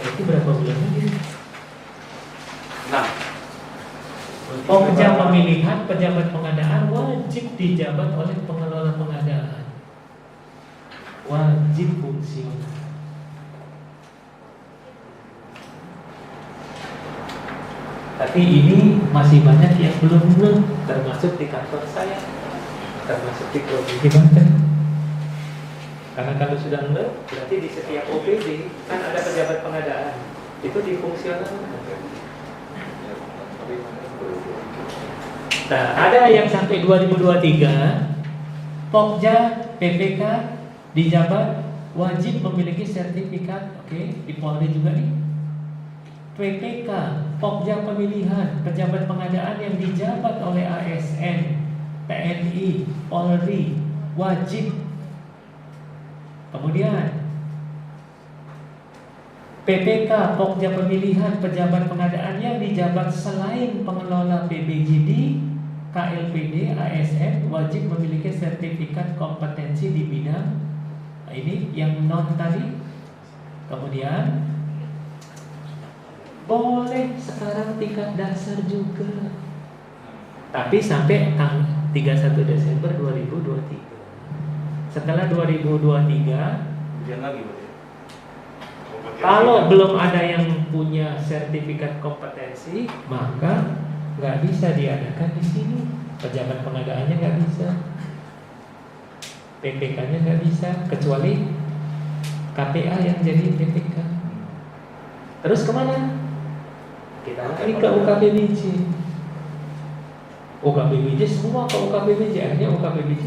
Itu berapa bulan lagi? Nah, Pokja pemilihan pejabat pengadaan wajib dijabat oleh pengelola pengadaan. Wajib fungsional. Tapi ini masih banyak yang belum ngeh, termasuk di kantor saya, termasuk di provinsi Banten. Karena kalau sudah ngeh, berarti di setiap OPD kan ada pejabat pengadaan, itu difungsionalkan. Nah, ada yang sampai 2023, Pokja, PPK, dijabat wajib memiliki sertifikat, oke, di Polri juga nih. PPK, Pokja pemilihan, pejabat pengadaan yang dijabat oleh ASN, TNI, Polri, wajib. Kemudian PPK, Pokja pemilihan, pejabat pengadaan yang dijabat selain pengelola PBGD, KLPD, ASN, wajib memiliki sertifikat kompetensi di bidang ini yang non tadi. Kemudian boleh sekarang tingkat dasar juga, tapi sampai 31 Desember 2023. Setelah 2023, kemudian lagi Pak. kalau belum ada yang punya sertifikat kompetensi, maka nggak bisa diadakan di sini. Pejabat pengadaannya nggak bisa, PPK-nya nggak bisa, kecuali KPA yang jadi PPK. Terus kemana? Kita lari ke UKPBJ. UKPBJ semua ke UKPBJ, akhirnya UKPBJ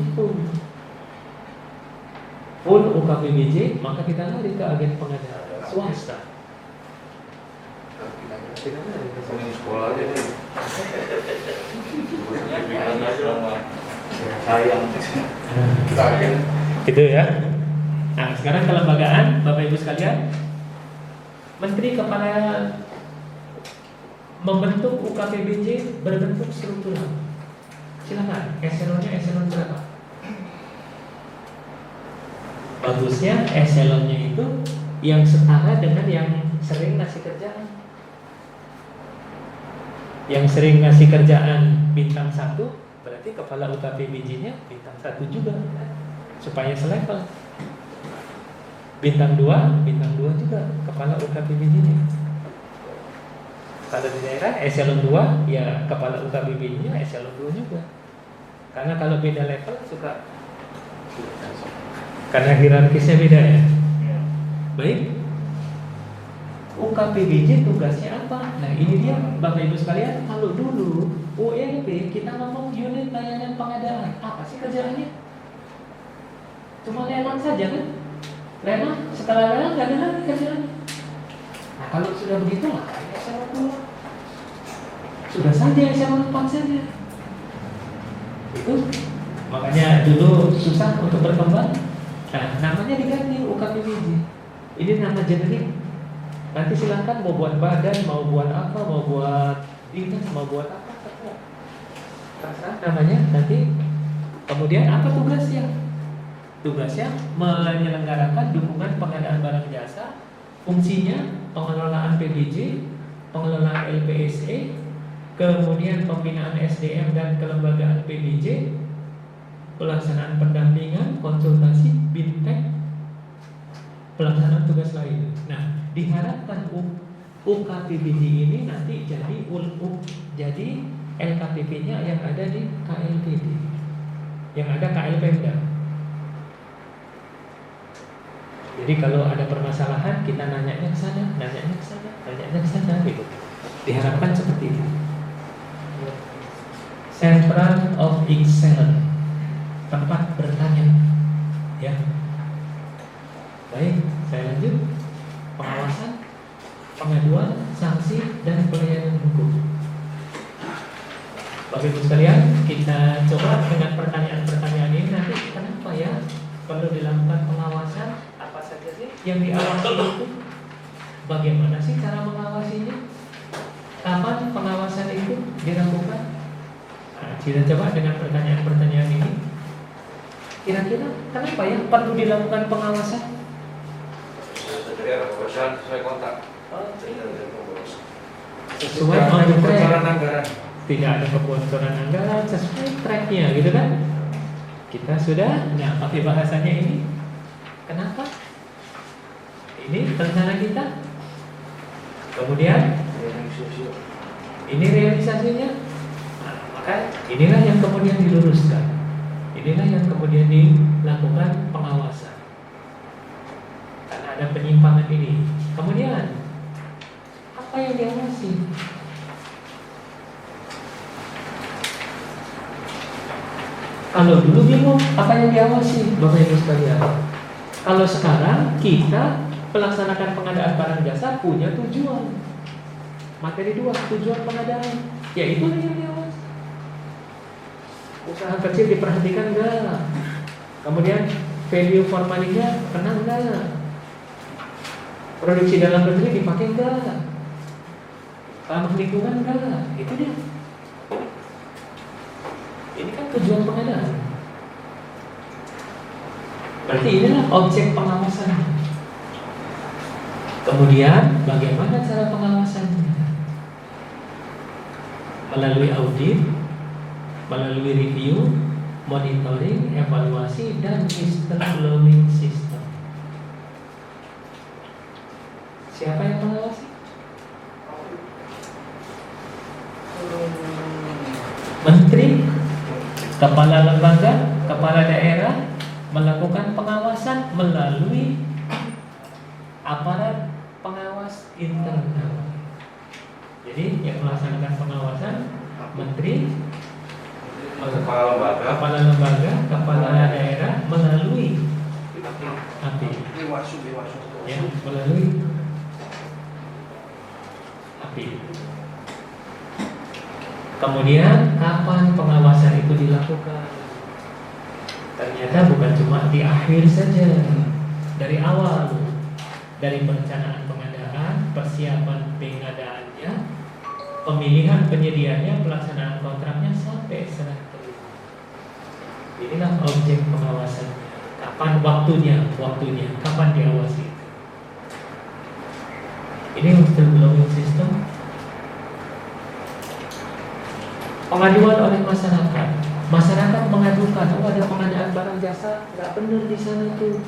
full UKPBJ, maka kita lari ke agen pengadaan swasta. Kita lari ke Ini sekolah aja deh. Pikiran aja sama sayang. Gitu ya. Nah, sekarang kelembagaan, Bapak Ibu sekalian, Menteri Kepala membentuk UKPBJ berbentuk struktural. Silakan, eselonnya eselon berapa? Bagusnya eselonnya itu yang setara dengan yang sering ngasih kerjaan. Yang sering ngasih kerjaan bintang 1, berarti kepala UKPBJ-nya bintang 1 juga, supaya selevel. Bintang 2 juga kepala UKPBJ-nya. Kalau di daerah eselon 2, ya kepala UKPBJ-nya eselon 2 juga. Karena kalau beda level suka, karena hierarkisnya beda ya. Baik, UKPBJ tugasnya apa? Nah ini dia Bapak Ibu sekalian. Kalau dulu ULP kita ngomong unit layanan pengadaan, apa sih kerjaannya? Cuma lelang saja kan? Lelang, setelah lelang nggak ada lagi kerjaannya. Nah kalau sudah begitu lah, eselon 2 sudah saja eselon 4 saja. Itu makanya dulu susah untuk berkembang. Nah namanya diganti UKPBJ. Ini nama generik. Nanti silakan mau buat badan, mau buat apa, mau buat dinas, mau buat apa, terserah namanya nanti. Kemudian apa tugasnya? Tugasnya menyelenggarakan dukungan pengadaan barang jasa. Fungsinya pengelolaan PBJ, pengelolaan LPSE, kemudian pembinaan SDM dan kelembagaan PBJ, pelaksanaan pendampingan, konsultasi, bintek, pelaksanaan tugas lain. Nah, diharapkan UKPBJ ini nanti jadi LKPP-nya yang ada di KLPD, yang ada KLPemda. Jadi kalau ada permasalahan kita nanyanya ke sana, nanyanya ke sana, nanyanya ke sana gitu. Diharapkan seperti itu. Central of excellence, tempat bertanya. Ya. Baik, saya lanjut. Pengawasan, pengaduan, sanksi, dan pelayanan hukum. Bapak Ibu sekalian, kita coba dengan pertanyaan-pertanyaan ini nanti kenapa ya perlu dilakukan pengawasan? Apa saja sih yang diawasi itu? Bagaimana sih cara mengawasinya? Kapan pengawasan itu dilakukan? Nah, kita coba dengan pertanyaan-pertanyaan ini. Kira-kira kenapa ya perlu dilakukan pengawasan? Biar perusahaan sesuai kontak. Sesuai Ada on track. kebocoran anggaran. Tidak ada kebocoran anggaran, sesuai tracknya gitu kan? Kita sudah pakai bahasanya ini. Kenapa? Ini rencana kita. Kemudian ini realisasinya. Nah, maka inilah yang kemudian diluruskan. Inilah yang kemudian dilakukan pengawasan. Karena ada penyimpangan ini. Kemudian apa yang diawasi? Kalau dulu bingung apa yang diawasi, Bapak Ibu sekalian. Kalau sekarang kita melaksanakan pengadaan barang jasa punya tujuan. Materi 2, tujuan pengadaan, yaitu yang diawasi. Usaha kecil diperhatikan enggak? Kemudian value for money-nya kena enggak? Produksi dalam negeri dipakai enggak? Ramah lingkungan enggak? Itu dia. Ini kan tujuan pengadaan. Berarti inilah objek pengawasan. Kemudian bagaimana cara pengawasannya? Melalui audit, melalui review, monitoring, evaluasi, dan whistleblowing system. Siapa yang mengawasi? Menteri, kepala lembaga, kepala daerah melakukan pengawasan melalui aparat pengawas internal. Jadi yang melaksanakan pengawasan Menteri, Kepala lembaga. kepala lembaga, kepala daerah melalui API. Ya, melalui API. Kemudian kapan pengawasan itu dilakukan? Ternyata bukan cuma di akhir saja, dari awal, dari perencanaan pengadaan, persiapan pengadaannya, pemilihan penyediaannya, pelaksanaan kontraknya sampai serah terima. Inilah objek pengawasannya. Kapan waktunya, kapan diawasi. Ini whistleblowing system. Pengaduan oleh masyarakat. Masyarakat mengadukan, ada pengadaan barang jasa nggak benar di sana tuh.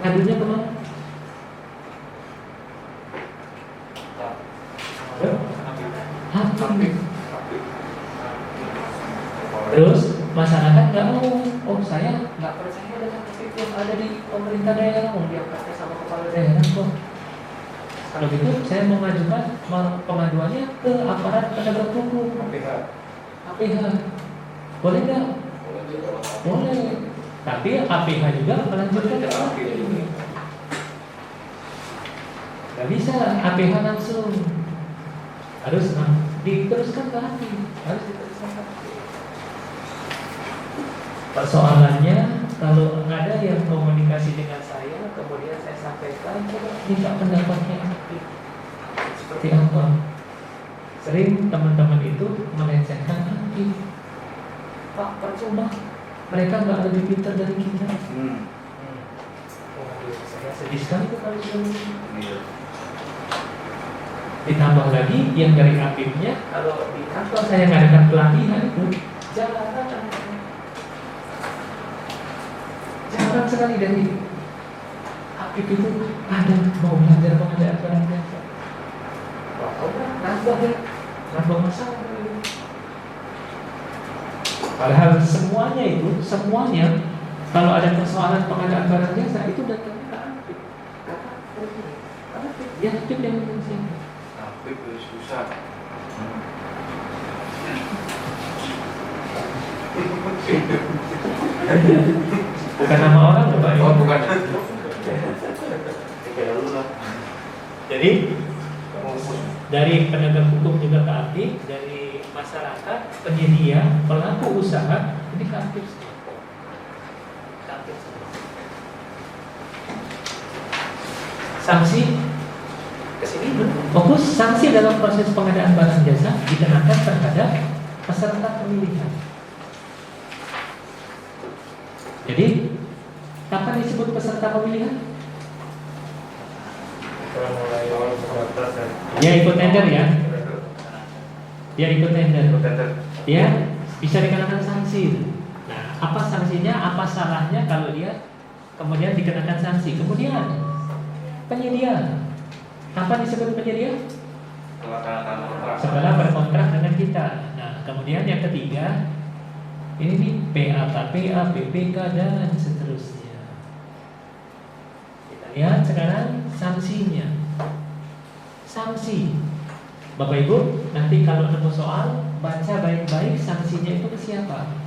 Ngadunya kemana? Hakim. Terus masyarakat nggak mau. Oh, saya nggak percaya dengan hakim yang ada di pemerintah daerah. Mau diangkatnya sama kepala daerah kok. Kalau gitu saya mau mengajukan pengaduannya ke aparat penegak hukum. APH. Boleh nggak? Boleh. Tapi APH juga melanjutkan ke APH. Nggak bisa APH langsung. Harus diteruskan ke APH. Harus diteruskan ke APH. Persoalannya kalau ada yang komunikasi dengan saya, kemudian saya sampaikan, coba minta pendapatnya APH. Seperti apa? Sering teman-teman itu melecehkan hakim. Pak, percuma, mereka nggak lebih pintar dari kita. Waduh, saya sedih sekali tuh kalau sudah. Ditambah lagi yang dari hakimnya, kalau di kantor saya ngadakan pelatihan itu jarang sekali dari hakim itu ada mau belajar pengadaan barang jasa. Nambah masalah. Padahal semuanya kalau ada persoalan pengadaan barang jasa itu datangnya ke API. Ya, Habib yang mengungsi. Habib susah. Bukan nama orang loh, Pak. Oh, bukan. Jadi dari penegak hukum juga ke Habib, dari masyarakat, penyedia, pelaku usaha, ini ke Habib semua. Ke Habib semua. Sanksi kesini fokus sanksi dalam proses pengadaan barang jasa dikenakan terhadap peserta pemilihan. Jadi kapan disebut peserta pemilihan? Mulai awal pendaftaran. Dia ikut tender ya. Dia ikut tender. Dia bisa dikenakan sanksi. Nah, apa sanksinya? Apa salahnya kalau dia kemudian dikenakan sanksi? Kemudian penyedia. Kapan disebut penyedia? Setelah berkontrak dengan kita. Nah, kemudian yang ketiga, ini nih PA, KPA, PPK dan seterusnya. Kita lihat sekarang sanksinya. Sanksi, Bapak Ibu, nanti kalau nemu soal baca baik-baik sanksinya itu ke siapa?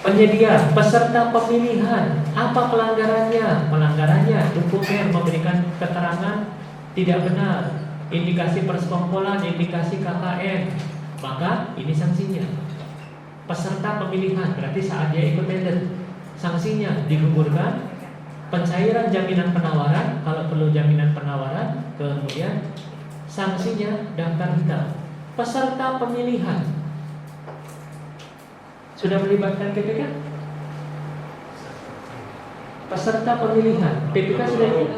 Penyedia, peserta pemilihan, apa pelanggarannya? Pelanggarannya dokumen memberikan keterangan tidak benar, indikasi persekongkolan, indikasi KKN, maka ini sanksinya. Peserta pemilihan berarti saat dia ikut tender, sanksinya digugurkan, pencairan jaminan penawaran kalau perlu jaminan penawaran, kemudian sanksinya daftar hitam. Peserta pemilihan sudah melibatkan PPK? Peserta pemilihan PPK sudah ikut?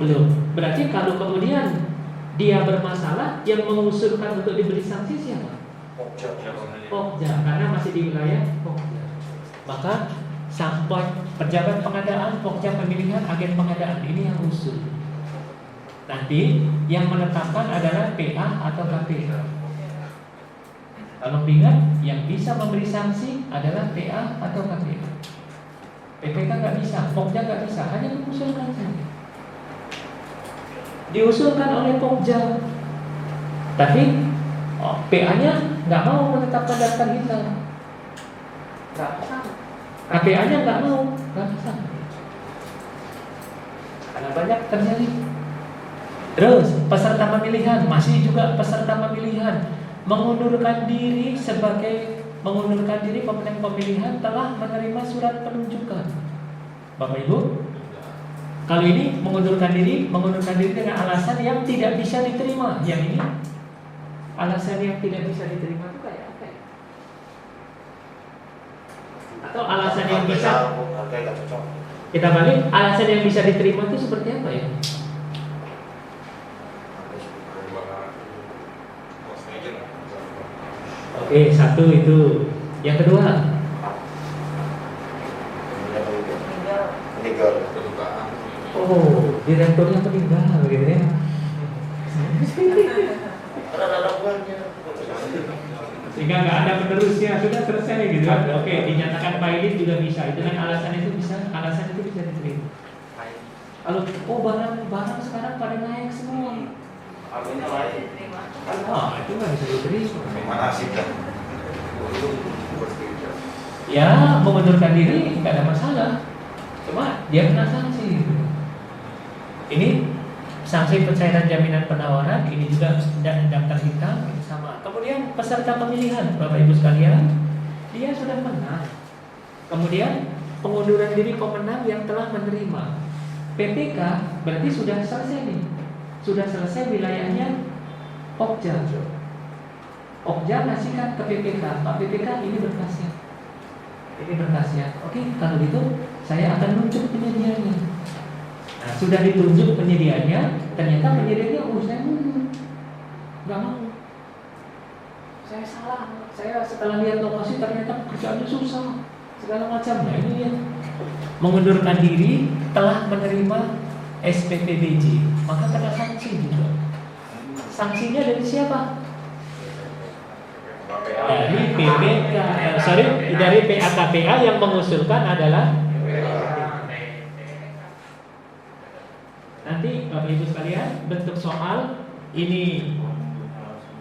Belum. Berarti kalau kemudian dia bermasalah, yang mengusulkan untuk diberi sanksi siapa? Pokja, karena masih di wilayah Pokja. Maka sampai pejabat pengadaan, Pokja pemilihan, agen pengadaan ini yang usul. Nanti yang menetapkan adalah PA atau KPA. Kalau ingat, yang bisa memberi sanksi adalah PA atau KPA. PPK nggak bisa, Pokja nggak bisa, hanya mengusulkan saja. Diusulkan oleh Pokja, tapi PA-nya nggak mau menetapkan daftar hitam, nggak bisa. KPA-nya nggak mau, nggak bisa. Karena banyak terjadi. Terus peserta pemilihan, masih juga peserta pemilihan mengundurkan diri pemenang pemilihan telah menerima surat penunjukan. Bapak Ibu, kalau ini mengundurkan diri dengan alasan yang tidak bisa diterima. Yang ini alasan yang tidak bisa diterima itu kayak apa ya? Atau alasan yang bisa kita balik, alasan yang bisa diterima itu seperti apa ya? Oke, satu itu. Yang kedua, meninggal. oh, direkturnya meninggal gitu ya. Sehingga nggak ada penerusnya, sudah selesai gitu. Oke, dinyatakan pilot juga bisa. Dengan alasan itu bisa diterima. Kalau barang sekarang pada naik semua. Artinya lain. Itu nggak bisa diterima. Mana sih kan? Ya, mengundurkan diri nggak ada masalah. Cuma dia kena sanksi. Ini sanksi pencairan jaminan penawaran, ini juga daftar hitam sama. Kemudian peserta pemilihan, Bapak Ibu sekalian, dia sudah menang. Kemudian pengunduran diri pemenang yang telah menerima PPK, berarti sudah selesai nih. Sudah selesai wilayahnya Pokja. Pokja ngasihkan ke PPK, Pak PPK ini berkasnya. Ini berkasnya. Oke, kalau gitu saya akan nunjuk penyedianya. Nah, sudah ditunjuk penyedianya, ternyata penyedianya saya mundur. Enggak mau. Saya salah. Saya setelah lihat lokasi ternyata kerjaannya susah. Segala macam. Nah, ini dia. Mengundurkan diri telah menerima SPPBJ, maka kena sanksi juga. Sanksinya dari siapa? Dari PPK, dari PAKPA yang mengusulkan adalah nanti Bapak Ibu sekalian bentuk soal ini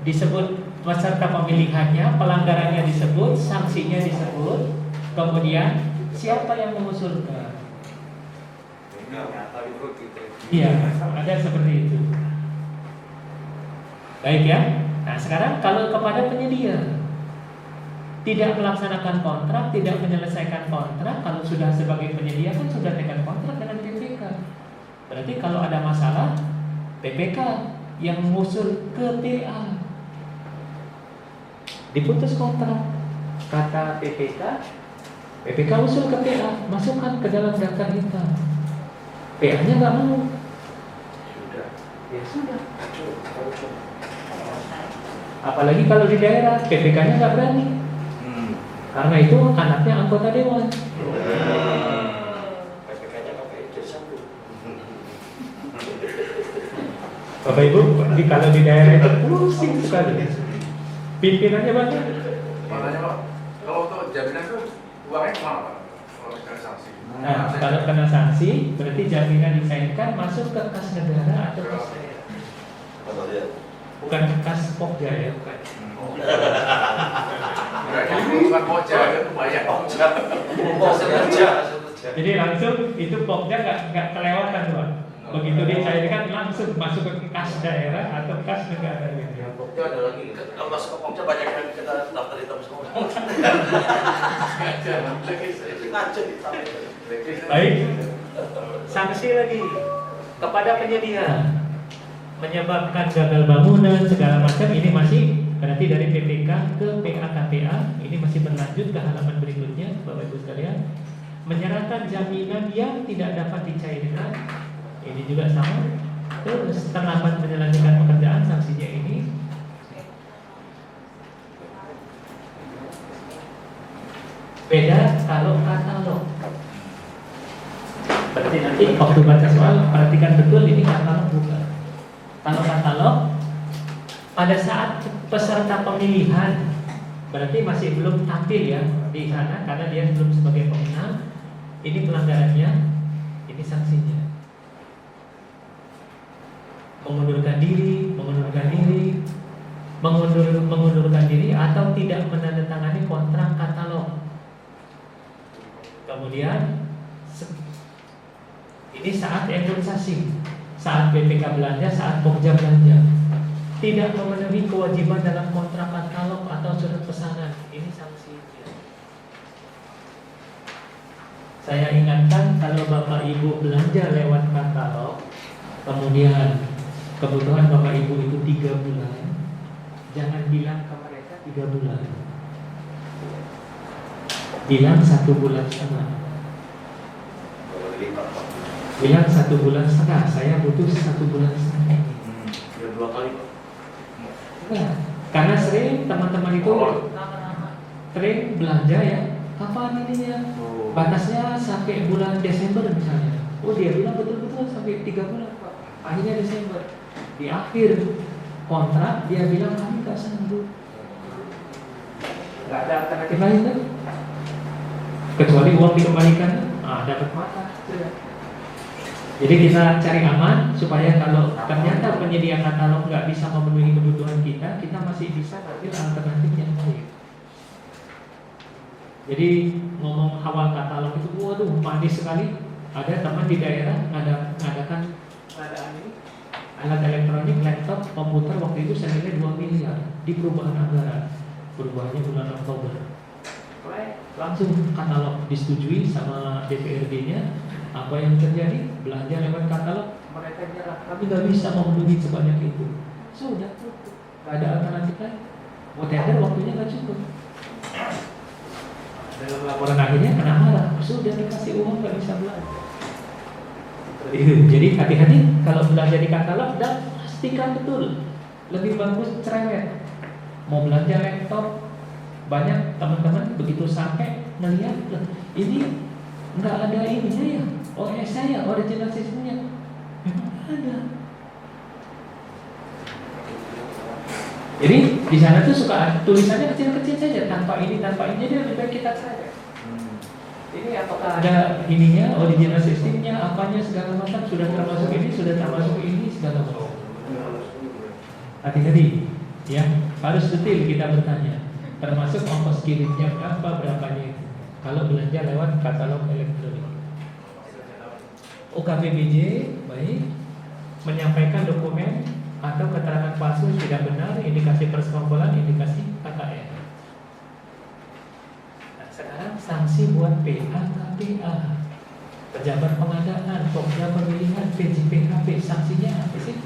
disebut peserta pemilihannya, pelanggarannya disebut, sanksinya disebut, kemudian siapa yang mengusulkan. Iya, ada seperti itu. Baik ya. Nah sekarang kalau kepada penyedia tidak melaksanakan kontrak, tidak menyelesaikan kontrak, kalau sudah sebagai penyedia kan sudah tekan kontrak dengan PPK. Berarti kalau ada masalah, PPK yang mengusul ke PA. Diputus kontrak, kata PPK, PPK usul ke PA, masukkan ke dalam daftar hitam. PA-nya nggak mau. Sudah. Ya sudah. Apalagi kalau di daerah, PPK-nya nggak berani. Karena itu anaknya anggota dewan. PPK-nya KPI jadi satu. Bapak Ibu, kalau di daerah itu pusing sekali. Pimpinannya banyak. Makanya Pak, kalau untuk jaminan itu uangnya kemana Pak? Kalau misalnya sanksi. Nah, kalau kena sanksi, berarti jaminan dicairkan masuk ke kas negara atau kas daerah. Kalau dia Bukan ke kas Pokja ya, bukan. Berarti bukan moja itu banyak. kerja. Jadi langsung itu Pokja nggak kelewatan, Pak. Begitu dicairkan langsung masuk ke kas daerah atau kas negara gitu. Itu ada lagi. Kalau masuk ke Pokja banyak yang kita daftar hitam semua. Ngaca Baik. Sanksi lagi kepada penyedia menyebabkan gagal bangunan segala macam, ini masih berarti dari PPK ke PA-KPA, ini masih berlanjut ke halaman berikutnya Bapak Ibu sekalian. Menyerahkan jaminan yang tidak dapat dicairkan, ini juga sama. Terus terlambat menyelesaikan pekerjaan, sanksinya ini. Beda kalau katalog. Berarti nanti waktu baca soal perhatikan betul ini katalog bukan. Kalau katalog pada saat peserta pemilihan berarti masih belum tampil ya di sana karena dia belum sebagai pemenang. Ini pelanggarannya, ini sanksinya. Mengundurkan diri, mengundurkan diri atau tidak menandatangani kontrak katalog. Kemudian ini saat imunisasi, saat BPK belanja, saat Pokja belanja, tidak memenuhi kewajiban dalam kontrak katalog atau surat pesanan, ini sanksinya. Saya ingatkan kalau Bapak Ibu belanja lewat katalog, kemudian kebutuhan Bapak Ibu itu 3 bulan, jangan bilang ke mereka 3 bulan, bilang 1 bulan setengah. Bilang 1 bulan setengah, saya butuh 1 bulan setengah. Ya 2 kali Pak. Nah, karena sering teman-teman itu sering belanja ya, kapan ininya? Batasnya sampai bulan Desember misalnya. Oh dia bilang betul-betul sampai 3 bulan Pak. Akhirnya Desember. Di akhir kontrak dia bilang kami nggak sanggup. Nggak ada alternatif lain kan? Kecuali uang dikembalikan, dapat mata. Jadi kita cari aman supaya kalau ternyata penyedia katalog nggak bisa memenuhi kebutuhan kita, kita masih bisa ambil alternatif yang lain. Jadi ngomong awal katalog itu, waduh manis sekali. Ada teman di daerah ngadakan pengadaan ini, alat elektronik, laptop, komputer waktu itu senilai 2 miliar di perubahan anggaran. Perubahannya bulan Oktober. Langsung katalog disetujui sama DPRD-nya. Apa yang terjadi? Belanja lewat katalog, mereka nyerah. Kami nggak bisa memenuhi sebanyak itu. Sudah cukup, nggak ada alternatif lain. Mau tender waktunya nggak cukup. Dalam laporan akhirnya kena marah. Sudah dikasih uang nggak bisa belanja. Jadi hati-hati kalau belanja di katalog dan pastikan betul. Lebih bagus cerewet. Mau belanja laptop, banyak teman-teman begitu sampai ngelihat ini nggak ada ininya ya, OS saya, original sistemnya memang ada. Jadi di sana tuh suka tulisannya kecil-kecil saja, tanpa ini, jadi lebih baik kita cerewet. Ini apakah ada ininya, original sistemnya, apanya segala macam, sudah termasuk ini, sudah termasuk ini, segala macam. Hati-hati, ya, harus detail kita bertanya. Termasuk ongkos kirimnya berapanya itu. Kalau belanja lewat katalog elektronik. UKPBJ baik menyampaikan dokumen atau keterangan palsu tidak benar, indikasi persekongkolan, indikasi KKN. Nah, sekarang sanksi buat PA, pejabat pengadaan, pokja pemilihan, PJPKP, sanksinya apa sih?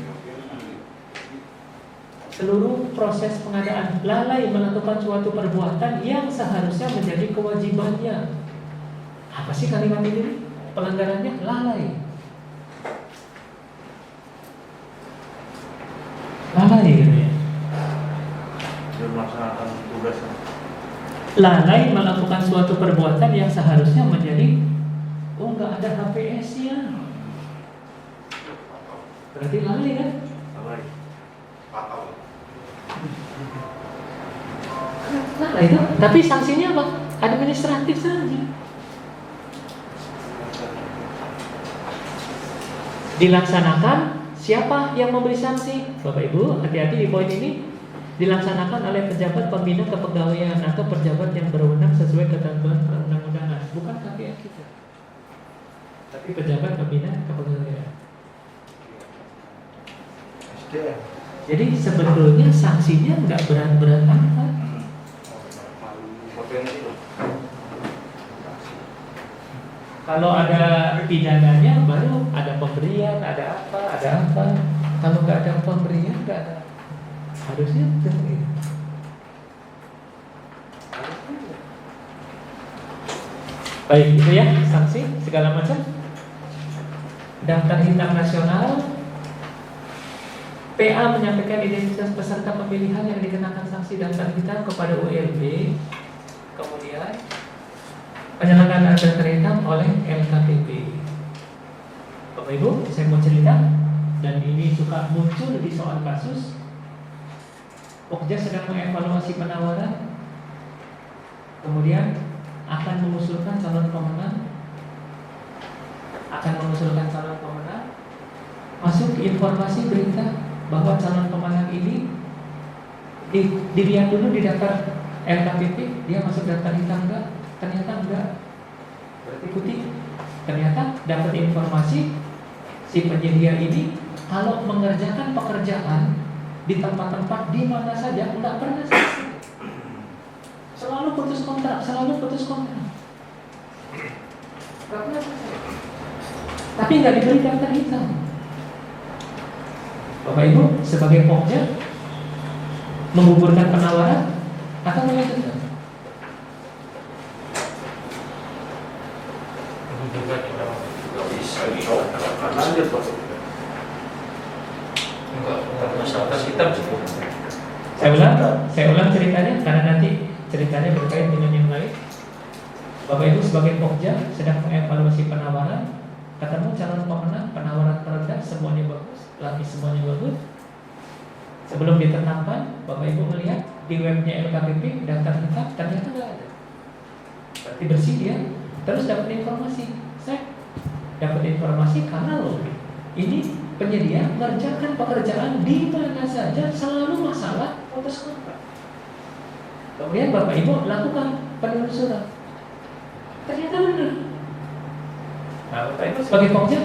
Seluruh proses pengadaan lalai melakukan suatu perbuatan yang seharusnya menjadi kewajibannya. Apa sih kalimat ini? Pelanggarannya lalai. Lalai gitu ya. Belum melaksanakan tugas. Lalai melakukan suatu perbuatan yang seharusnya menjadi nggak ada HPS-nya. Berarti lalai kan? Lalai. Fatal. Lalai itu. Tapi sanksinya apa? Administratif saja. Dilaksanakan, siapa yang memberi sanksi? Bapak Ibu, hati-hati di poin ini. Dilaksanakan oleh pejabat pembina kepegawaian atau pejabat yang berwenang sesuai ketentuan perundang-undangan, bukan KPM kita, tapi pejabat pembina kepegawaian. Jadi sebetulnya sanksinya nggak berat-berat amat. Kalau ada pidananya baru ada pemberian, ada apa. Kalau nggak ada pemberian, nggak ada. Harusnya seperti itu. Baik, itu ya sanksi segala macam. Daftar hitam nasional. PA menyampaikan identitas peserta pemilihan yang dikenakan sanksi daftar hitam kepada ULB. Kemudian penyelenggaraan daftar hitam oleh LKPP. Bapak Ibu, saya mau cerita, dan ini suka muncul di soal kasus. Pokja sedang mengevaluasi penawaran, kemudian akan mengusulkan calon pemenang, masuk informasi berita bahwa calon pemenang ini dilihat dulu di daftar LKPP, dia masuk daftar hitam enggak? Ternyata enggak, berarti putih. Ternyata dapat informasi si penyedia ini kalau mengerjakan pekerjaan di tempat-tempat di mana saja enggak pernah selesai. Selalu putus kontrak. Enggak pernah selesai. Tapi enggak diberi daftar hitam. Bapak Ibu sebagai pokja menggugurkan penawaran atau melanjutkan? Nggak bisa. Lanjut Pak. Masyarakat hitam cukup. Saya ulang ceritanya karena nanti ceritanya berkait dengan yang lain. Bapak Ibu sebagai pokja sedang mengevaluasi penawaran, ketemu calon pemenang, penawaran terendah, semuanya bagus, lapis semuanya bagus. Sebelum ditetapkan, Bapak Ibu melihat di webnya LKPP daftar hitam ternyata nggak ada. Berarti bersih ya. Terus dapat informasi, saya dapat informasi kalau ini penyedia mengerjakan pekerjaan di mana saja, selalu masalah putus kontrak. Kemudian Bapak Ibu lakukan penelusuran, ternyata benar. Nah, Bapak Ibu sebagai pokja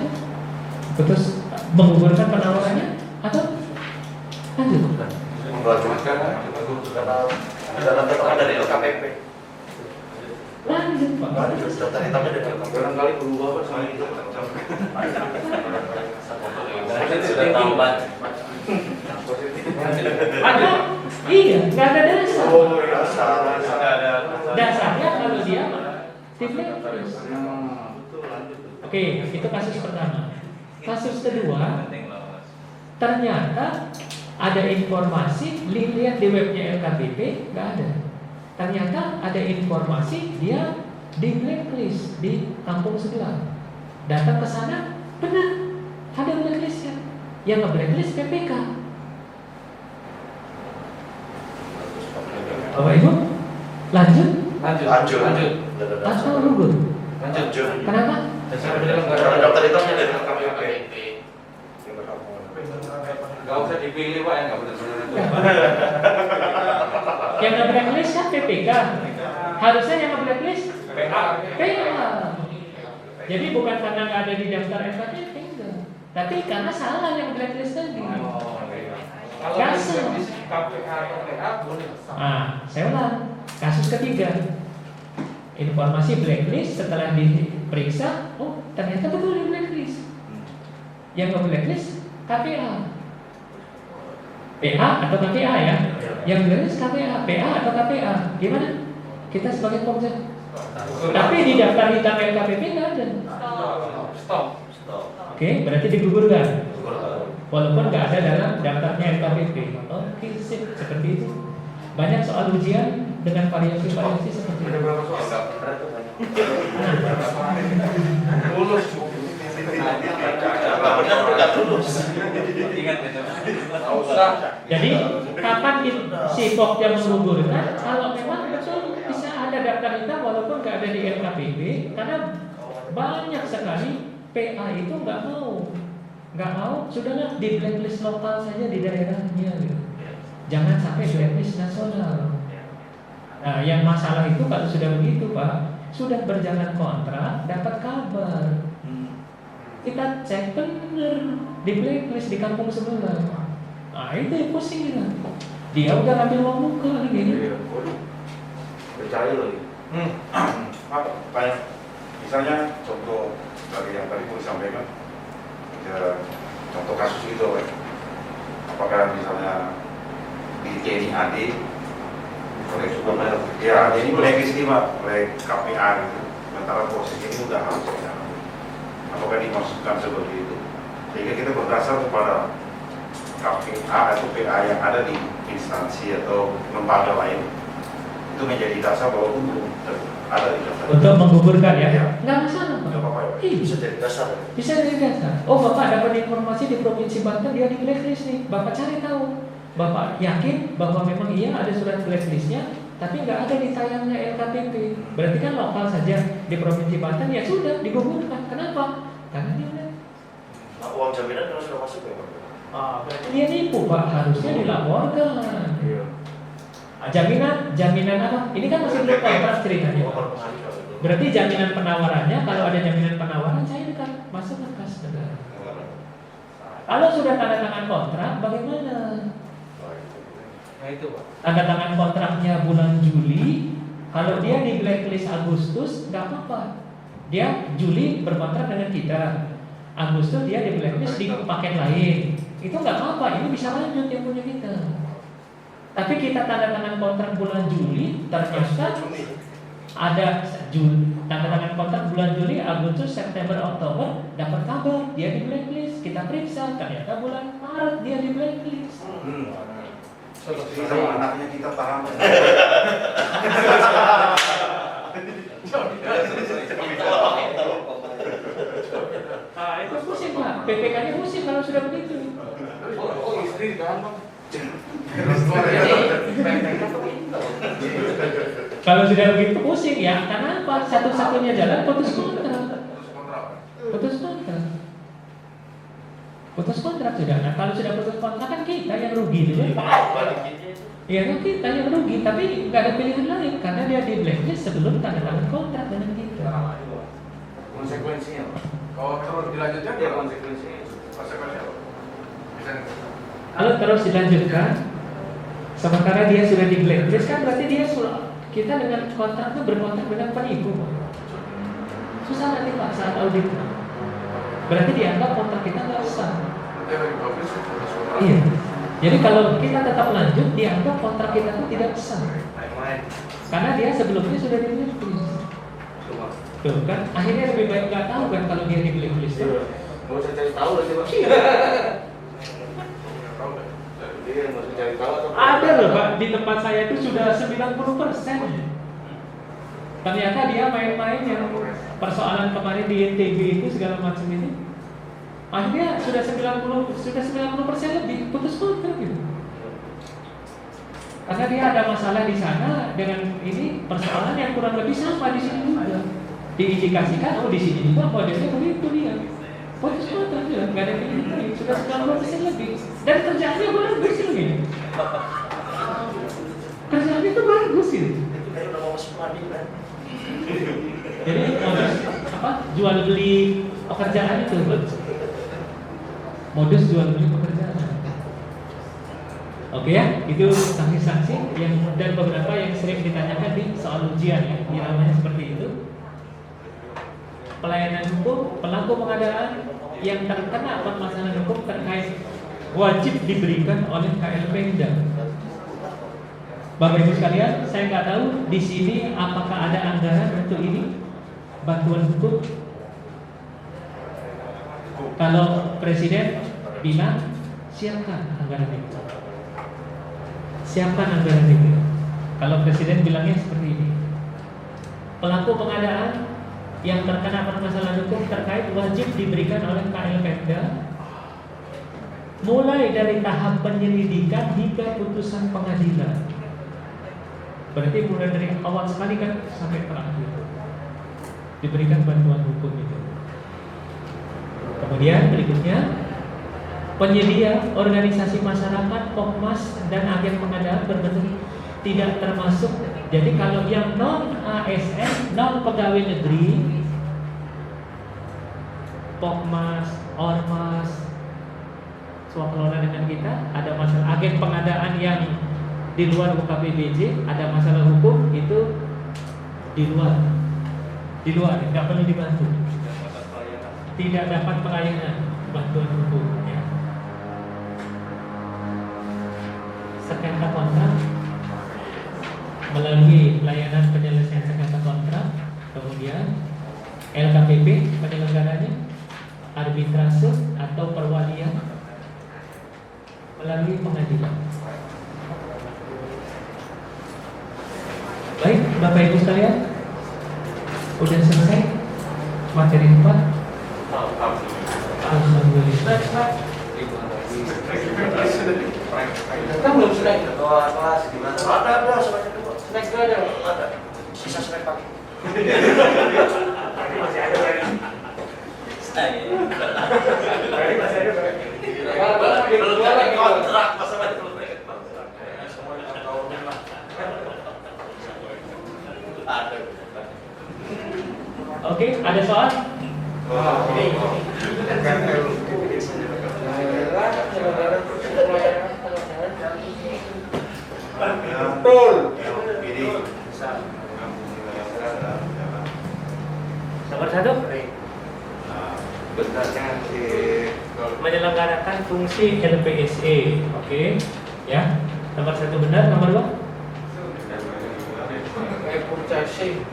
putus menggugurkan penawarannya atau lanjut? Melanjutkan karena keterangan dari LKPP. Lanjut Pak. Lanjut, daftar hitamnya dari LKPP. Barangkali berubah Pak sama itu. Sudah tambat. Ada? Iya, nggak ada dasar. Oh ya, salah. Dasarnya kalau dia timnya terus. Betul, lanjut. Oke, itu kasus pertama. Kasus kedua, ternyata ada informasi, lihat di webnya LKPP, nggak ada. Ternyata ada informasi dia di blacklist di kampung sebelah. Datang ke sana, benar, ada blacklistnya. Yang nge-blacklist PPK. Bapak Ibu, lanjut Lanjut. atau gugur? Lanjut. Kenapa? Karena daftar itu hanya dari KPP. Nggak usah dipilih Pak, yang nggak benar-benar itu. Yang nggak blacklist kan PPK. Harusnya yang nggak blacklist PA. PA. Jadi bukan karena nggak ada di daftar FKTP, enggak. Tapi karena salah yang blacklist tadi. Kalau Kasih. di KPA atau PA boleh. Saya ulang. Kasus ketiga. Informasi blacklist setelah diperiksa, oh ternyata betul di blacklist. Yang nggak blacklist KPA. PA atau KPA ya? Yang blacklist KPA, PA atau KPA. Gimana? Kita sebagai komsel. Tapi di daftar hitam LKPP nggak ada. Stop. Oke, berarti digugurkan. Walaupun nggak ada dalam daftarnya LKPP. Oke, sip, seperti itu. Banyak soal ujian dengan variasi-variasi seperti itu. Ada berapa soal? Lulus. Nggak benar nggak lulus. Ingat itu. Nggak usah. Jadi kapan si Pokja menggugurkan? Kalau memang betul bisa ada daftar hitam walaupun nggak ada di LKPP, karena banyak sekali PA itu nggak mau, sudahlah di blacklist lokal saja di daerahnya, gitu. Jangan sampai blacklist nasional. Nah, yang masalah itu kalau sudah begitu Pak, sudah berjalan kontrak, dapat kabar, kita cek bener di blacklist di kampung sebelah. Nah itu yang pusing kita. Dia udah ambil uang muka lagi. Percaya lagi. Pak, misalnya contoh dari yang tadi pun disampaikan, ya, contoh kasus itu, Pak. Apakah misalnya di TNI AD, oleh ya AD ini blacklist nih Pak, oleh KPA gitu. Sementara proses ini udah harus kita, apakah dimasukkan seperti itu? Sehingga kita berdasar kepada KPA atau PA yang ada di instansi atau lembaga lain, itu menjadi dasar bahwa belum ada di daftar. Untuk menggugurkan ya? Ya. Nggak masalah Pak. Nggak apa-apa ya, Pak? Ih, Bisa jadi dasar. bisa dari dasar. Oh Bapak dapat informasi di Provinsi Banten dia di blacklist nih. Bapak cari tahu. Bapak yakin bahwa memang iya ada surat blacklistnya, tapi nggak ada di tayangnya LKPP. Berarti kan lokal saja di Provinsi Banten ya sudah digugurkan. Kenapa? Karena dia udah. Nah, uang jaminan kalau sudah masuk ya Pak? Berarti dia nipu Pak, harusnya dilaporkan. Iya. Jaminan apa? Ini kan masih belum kontrak ceritanya. Berarti jaminan penawarannya, kalau ada jaminan penawaran saya dekat masuk ke kas negara. Kalau sudah tanda tangan kontrak, bagaimana? Nah itu Pak. Tanda tangan kontraknya bulan Juli, kalau dia di blacklist Agustus, nggak apa-apa. Dia Juli berkontrak dengan kita, Agustus dia di blacklist di paket lain, itu nggak apa-apa. Ini bisa lanjut yang punya kita. Tapi kita tanda tangan kontrak bulan Juli, ternyata ada tanda tangan kontrak bulan Juli, Agustus, September, Oktober, dapat kabar dia di blacklist. Kita periksa, ternyata bulan Maret dia di blacklist. Ini sama anaknya kita paham. Nah, itu pusing Pak. PPK-nya pusing kalau sudah begitu. Oh istri kan Bang. Kalau sudah begitu pusing ya, karena apa? Satu-satunya jalan putus kontrak. Putus kontrak. Putus kontrak sudah. Nah, kalau sudah putus kontrak kan kita yang rugi dulu. Iya kan kita yang rugi, tapi nggak ada pilihan lain karena dia di blacklist sebelum tanda tangan kontrak dengan kita. Konsekuensinya, Pak. Kalau terus dilanjutkan, ya konsekuensinya. Konsekuensinya, Pak. Bisa. Kalau terus dilanjutkan, sementara dia sudah di blacklist kan berarti dia kita dengan kontrak itu berkontrak dengan penipu. Susah nanti Pak saat audit. Berarti dianggap kontrak kita nggak sah. Dia lagi bagus, putus kontrak. Iya. Jadi kalau kita tetap lanjut, dianggap kontrak kita itu tidak sah. Karena dia sebelumnya sudah di blacklist. Tuh kan, akhirnya lebih baik nggak tahu kan kalau dia di blacklist. Nggak usah cari tahu lah sih, Pak. Dia nggak usah cari tahu atau Ada loh Pak, di tempat saya itu sudah 90%. Ternyata dia main-main yang persoalan kemarin di NTB itu segala macam itu. Akhirnya sudah 90% lebih putus kontrak gitu. Karena dia ada masalah di sana dengan ini persoalan yang kurang lebih sama di sini juga. diindikasikan, oh di sini juga modelnya begitu dia. Fokus foto aja, nggak ada pilihan, sudah 90% lebih. Dan kerjaannya bagus ini. Kerjaannya itu bagus ini. Itu kayak udah mau masuk pengadilan. Jadi modus apa? Jual beli pekerjaan itu bagus. Modus jual beli pekerjaan. Oke ya, itu sanksi-sanksi yang dan beberapa yang sering ditanyakan di soal ujian ya, namanya seperti itu. Pelayanan hukum, pelaku pengadaan yang terkena permasalahan hukum terkait wajib diberikan oleh KL Pemda. Bapak Ibu sekalian, saya nggak tahu di sini apakah ada anggaran untuk ini bantuan hukum. Kalau Presiden bilang siapkan anggaran itu, siapkan anggaran itu. Kalau Presiden bilangnya seperti ini, pelaku pengadaan yang terkena permasalahan hukum terkait wajib diberikan oleh KL Pemda mulai dari tahap penyelidikan hingga putusan pengadilan. Berarti mulai dari awal sekali kan sampai terakhir diberikan bantuan hukum itu. Kemudian berikutnya, penyedia organisasi masyarakat, Pokmas dan agen pengadaan berbentuk tidak termasuk. Jadi kalau yang non ASN, non pegawai negeri, Pokmas, Ormas, swaklola dengan kita, ada masalah agen pengadaan yang di luar UKPBJ, ada masalah hukum itu di luar, nggak perlu dibantu, tidak dapat pelayanan bantuan hukum. Ya. Sengketa kontrak melalui pelayanan penyelesaian sengketa kontrak, kemudian LKPP penyelenggaranya, arbitrase atau perwalian melalui pengadilan. Baik, Bapak Ibu sekalian, udah selesai materi 4. Alhamdulillah. Kan belum snack ketua kelas gimana? Ada sebanyak 2. Snack gak ada? Ada. Sisa snack pagi. Masih ada lagi. Snack. Masih ada lagi. Belum ada kontrak masalah itu. Ada. Oke, ada soal? Betul. Nomor 1, Benarnya si menyelenggarakan fungsi LPSE. Oke, ya. Nomor 1 benar, nomor 2? purchasing.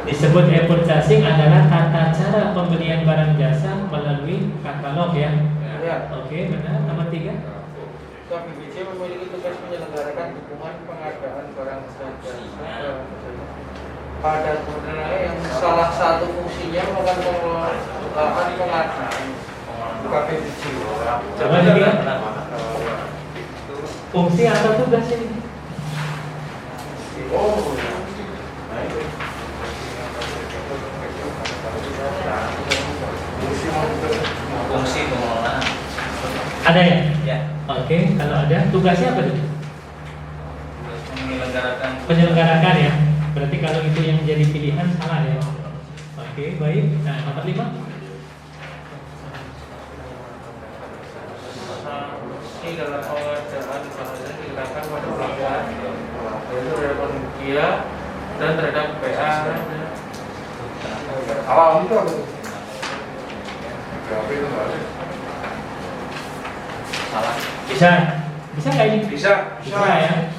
Disebut e-purchasing adalah tata cara pembelian barang jasa melalui katalog ya. Ya. Oke, benar. Nomor 3. KPBJ memiliki tugas menyelenggarakan dukungan pengadaan barang jasa pada yang salah satu fungsinya melakukan pengelolaan pengadaan KPBJ. Coba dilihat. Fungsi atau tugas ini? Oh. Fungsi pengelolaan. Ada ya? Ya. Oke, kalau ada tugasnya apa tuh? Menyelenggarakan Ya. Berarti kalau itu yang jadi pilihan salah ya. Oke, baik. Nah, nomor 5. Ini dalam pengadaan bahasa digunakan pada pelanggan, yaitu terhadap dia dan terhadap PA. Awal itu apa? salah. Bisa nggak ini? Bisa. Ya.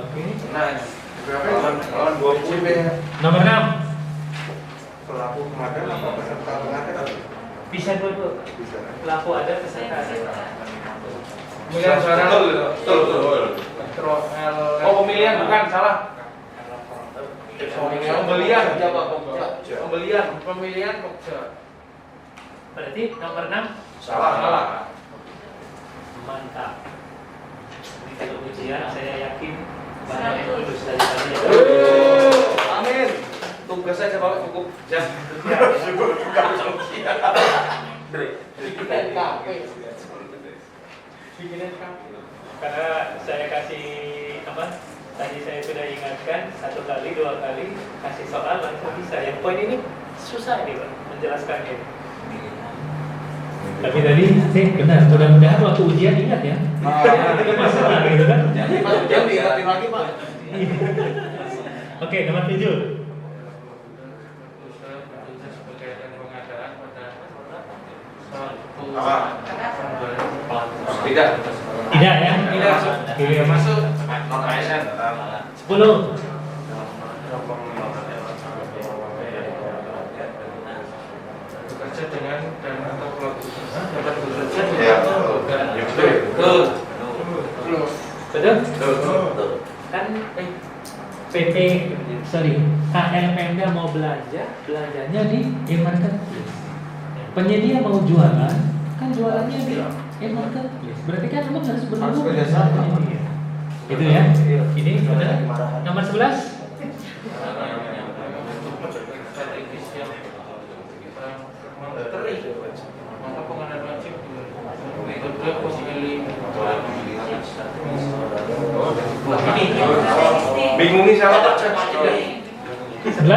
Oke. Nah, lawan 20. Nomor 6. Pelaku pengadaan apa peserta pengadaan? Bisa dua. Pelaku ada peserta. Pemilihan barang. Betul. Oh, pemilihan bukan salah. Pemilihan Pokja. Berarti nomor 6 Salah. mantap. Kalau ujian saya yakin banyak yang lulus dari tadi. Amin. Tugas saya Bapak cukup. Ya. Karena saya kasih apa? Tadi saya sudah ingatkan 1 kali, 2 kali kasih soal langsung bisa. Yang poin ini susah nih Pak menjelaskannya. Tapi tadi benar, mudah-mudahan waktu ujian ingat ya. Tidak masalah gitu kan? Jadi pas ujian diingetin lagi Pak. Oke, nomor 7. Tidak. Tidak ya? Tidak. Oke, Masuk. Non ASN. 10. Bekerja dengan dan atau pelaku dapat bekerja Ya. dengan Betul. Kan PT KL Pemda mau belanja, belanjanya di e-marketplace. Penyedia mau jualan, kan jualannya di e-marketplace. Berarti kan kamu harus berhubung dengan penyedia. Gitu ya? Ini benar. Nomor 11. strategis yang kita menteri maka pengadaan wajib metode pemilih Bingung nih siapa Pak? 11.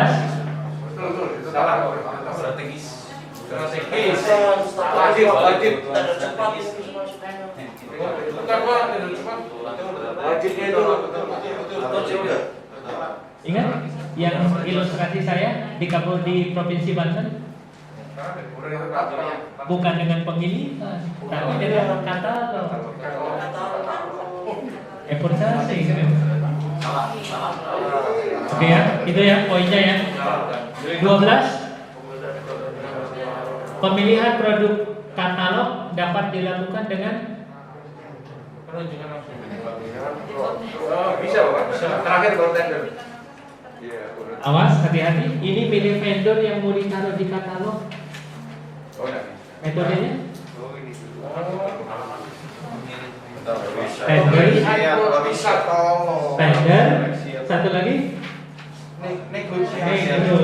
salah strategis Wajib. bukan Pak cuma Wajibnya itu Ingat yang ilustrasi saya di Provinsi Banten? Bukan dengan pemilihan, tapi dengan katalog. Importasi gitu. Oke ya, itu ya poinnya ya. 12. Pemilihan produk katalog dapat dilakukan dengan penunjukan langsung bisa Pak. Terakhir baru tender. awas, hati-hati. Ini pilih vendor yang mau ditaruh di katalog. Metodenya? Tender. Bisa tolong. Tender. Satu lagi. Negosiasi. Nego.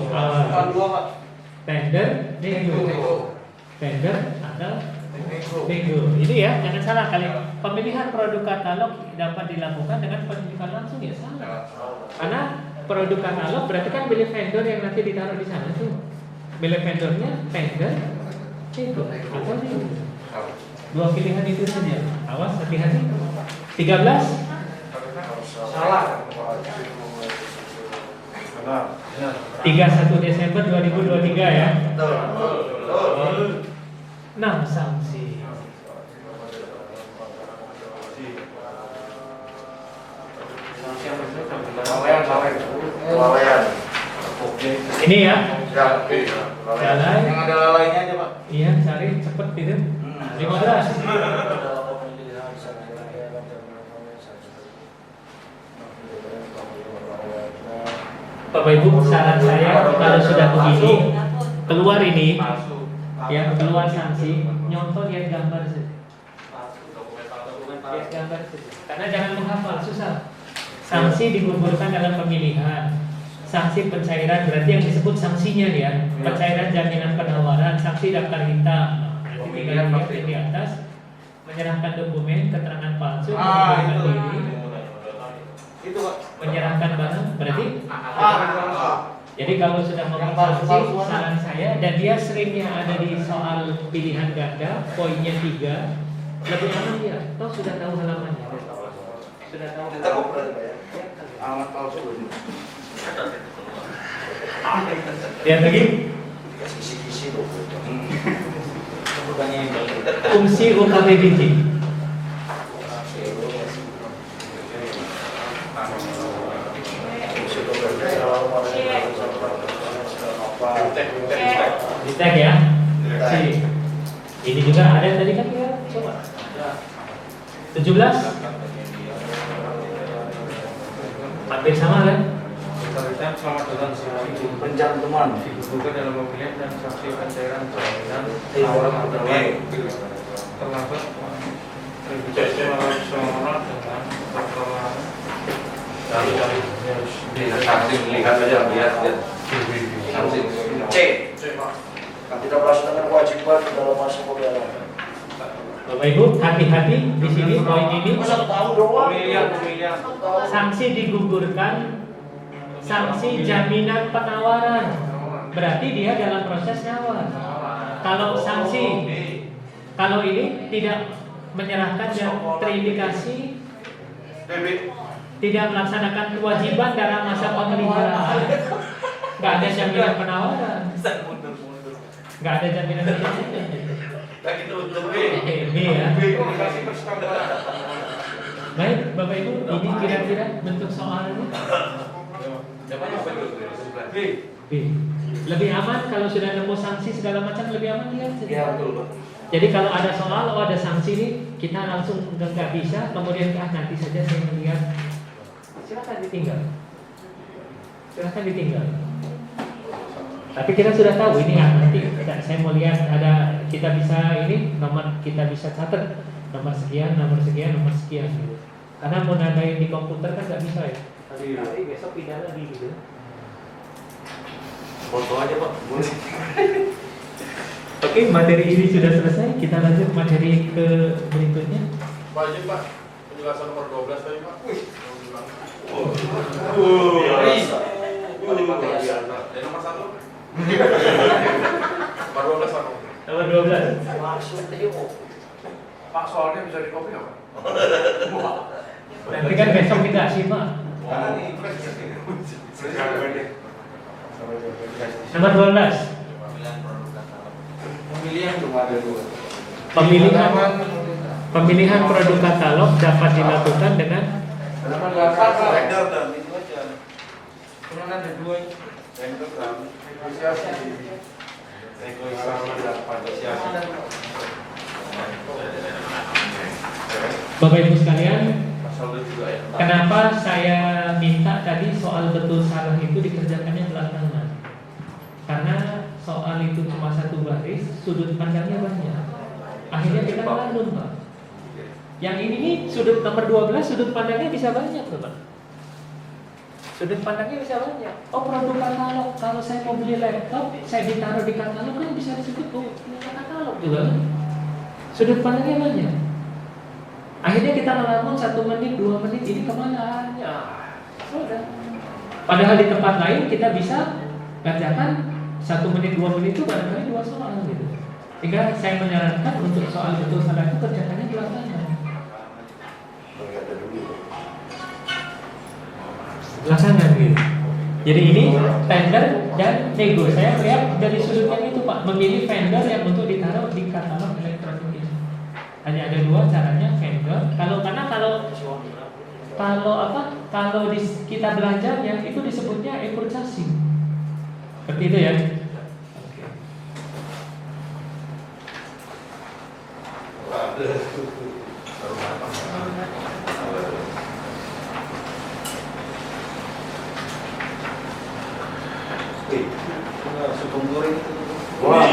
Awas. Dua Pak. Tender, nego. Tender atau nego. Ini ya, jangan salah kali. Pemilihan produk katalog dapat dilakukan dengan penunjukan langsung ya salah. Karena produk katalog berarti kan pilih vendor yang nanti ditaruh di sana tuh. Pilih vendornya tender, nego atau nego. Dua pilihan itu saja. Awas, hati-hati. 13. Salah. Benar. 31 Desember 2023 ya. Betul. 6 sanksi. Lalaian. Ini ya. Lalaian. Yang ada lalainya aja Pak. Iya, cari cepet gitu. 15. Bapak Ibu, saran saya kalau sudah begini keluar ini ya, keluar sanksi, nyontoh lihat gambar saja. Lihat gambar saja. Karena jangan menghafal, susah. Sanksi digugurkan dalam pemilihan. Sanksi pencairan berarti yang disebut sanksinya ya. Pencairan jaminan penawaran, sanksi daftar hitam. Berarti tinggal lihat di atas, menyerahkan dokumen, keterangan palsu, mengundurkan diri. Itu Pak. Menyerahkan barang berarti jadi kalau sudah mau sanksi, saran saya dan dia seringnya ada di soal pilihan ganda, poinnya 3, lebih aman dia. Toh sudah tahu halamannya. Sudah tahu. Ditekuk berarti Pak ya. Alamat palsu ini. Lihat lagi. Kisi-kisi loh. Fungsi UKBBJ. Di tag ya. Si. Ini juga ada tadi kan ya. Coba. 17. Hampir sama kan? Otoritas selamat datang Pencantuman. bukan dalam pemilihan dan sanksi pencairan jaminan penawaran atau terlambat BPJS operasional dengan perkenalan dari Sanksi melihat aja, lihat. Sanksi. C. Pak. Tidak melaksanakan kewajiban dalam masa pembayaran. Bapak Ibu, hati-hati di sini poin ini. Masa tahu doang. pemilihan. Sanksi digugurkan, sanksi jaminan penawaran. Berarti dia dalam proses nawar. Kalau sanksi, kalau ini tidak menyerahkan dan terindikasi tidak melaksanakan kewajiban dalam masa pemeliharaan, nggak ada jaminan penawaran, nggak ada jaminan penawaran. Lagi tutup B. B ya. Baik, Bapak Ibu, ini kira-kira bentuk soalnya. B. B. Lebih aman kalau sudah nemu sanksi segala macam, lebih aman lihat saja. Iya betul Pak. Jadi kalau ada soal, oh ada sanksi nih, kita langsung nggak bisa, kemudian nanti saja saya melihat. Silakan ditinggal. Silakan ditinggal. Tapi kita sudah tahu ini nanti saya mau lihat ada kita bisa ini nomor kita bisa catat nomor sekian, nomor sekian, nomor sekian gitu. Karena mau nandain di komputer kan nggak bisa ya. Tapi besok pindah lagi gitu. Foto aja Pak. Oke, materi ini sudah selesai. Kita lanjut materi ke berikutnya. Pak izin Pak, penjelasan nomor 12 tadi Pak. Biasa. Yang nomor 1. Nomor 12 Pak. Nomor 12. Maksudnya Pak soalnya bisa di copy nggak Pak? Nanti kan besok kita simak. Nomor 12. Pemilihan belum ada dua. Pemilihan produk katalog dapat dilakukan dengan Halaman 8. Vendor dan itu aja. Cuma ada dua. Vendor dan Negosiasi. negosiasi dan negosiasi. Bapak Ibu sekalian, Pasal 2 juga ya. kenapa saya minta tadi soal betul salah itu dikerjakannya belakangan? Karena soal itu cuma satu baris, sudut pandangnya banyak. Akhirnya kita ngelandung Pak. Yang ini nih sudut nomor 12, sudut pandangnya bisa banyak Bapak. Sudut pandangnya bisa banyak. Oh produk katalog, kalau saya mau beli laptop, saya ditaruh di katalog kan bisa disebut katalog juga kan? Sudut pandangnya banyak. Akhirnya kita ngelamun 1 menit, 2 menit, ini kemana? Ya, sudah. Padahal di tempat lain kita bisa kerjakan 1 menit, 2 menit itu barangkali 2 soal gitu. Sehingga saya menyarankan untuk soal betul salah itu kerjakannya belakangan. Belakangan gitu. Jadi ini tender dan nego. Saya lihat dari sudut yang itu Pak, memilih vendor yang untuk ditaruh di katalog elektronik ini. Hanya ada 2 caranya vendor. Kalau kita belanjanya itu disebutnya e-purchasing. Seperti itu ya. Sukung goreng itu. Wah.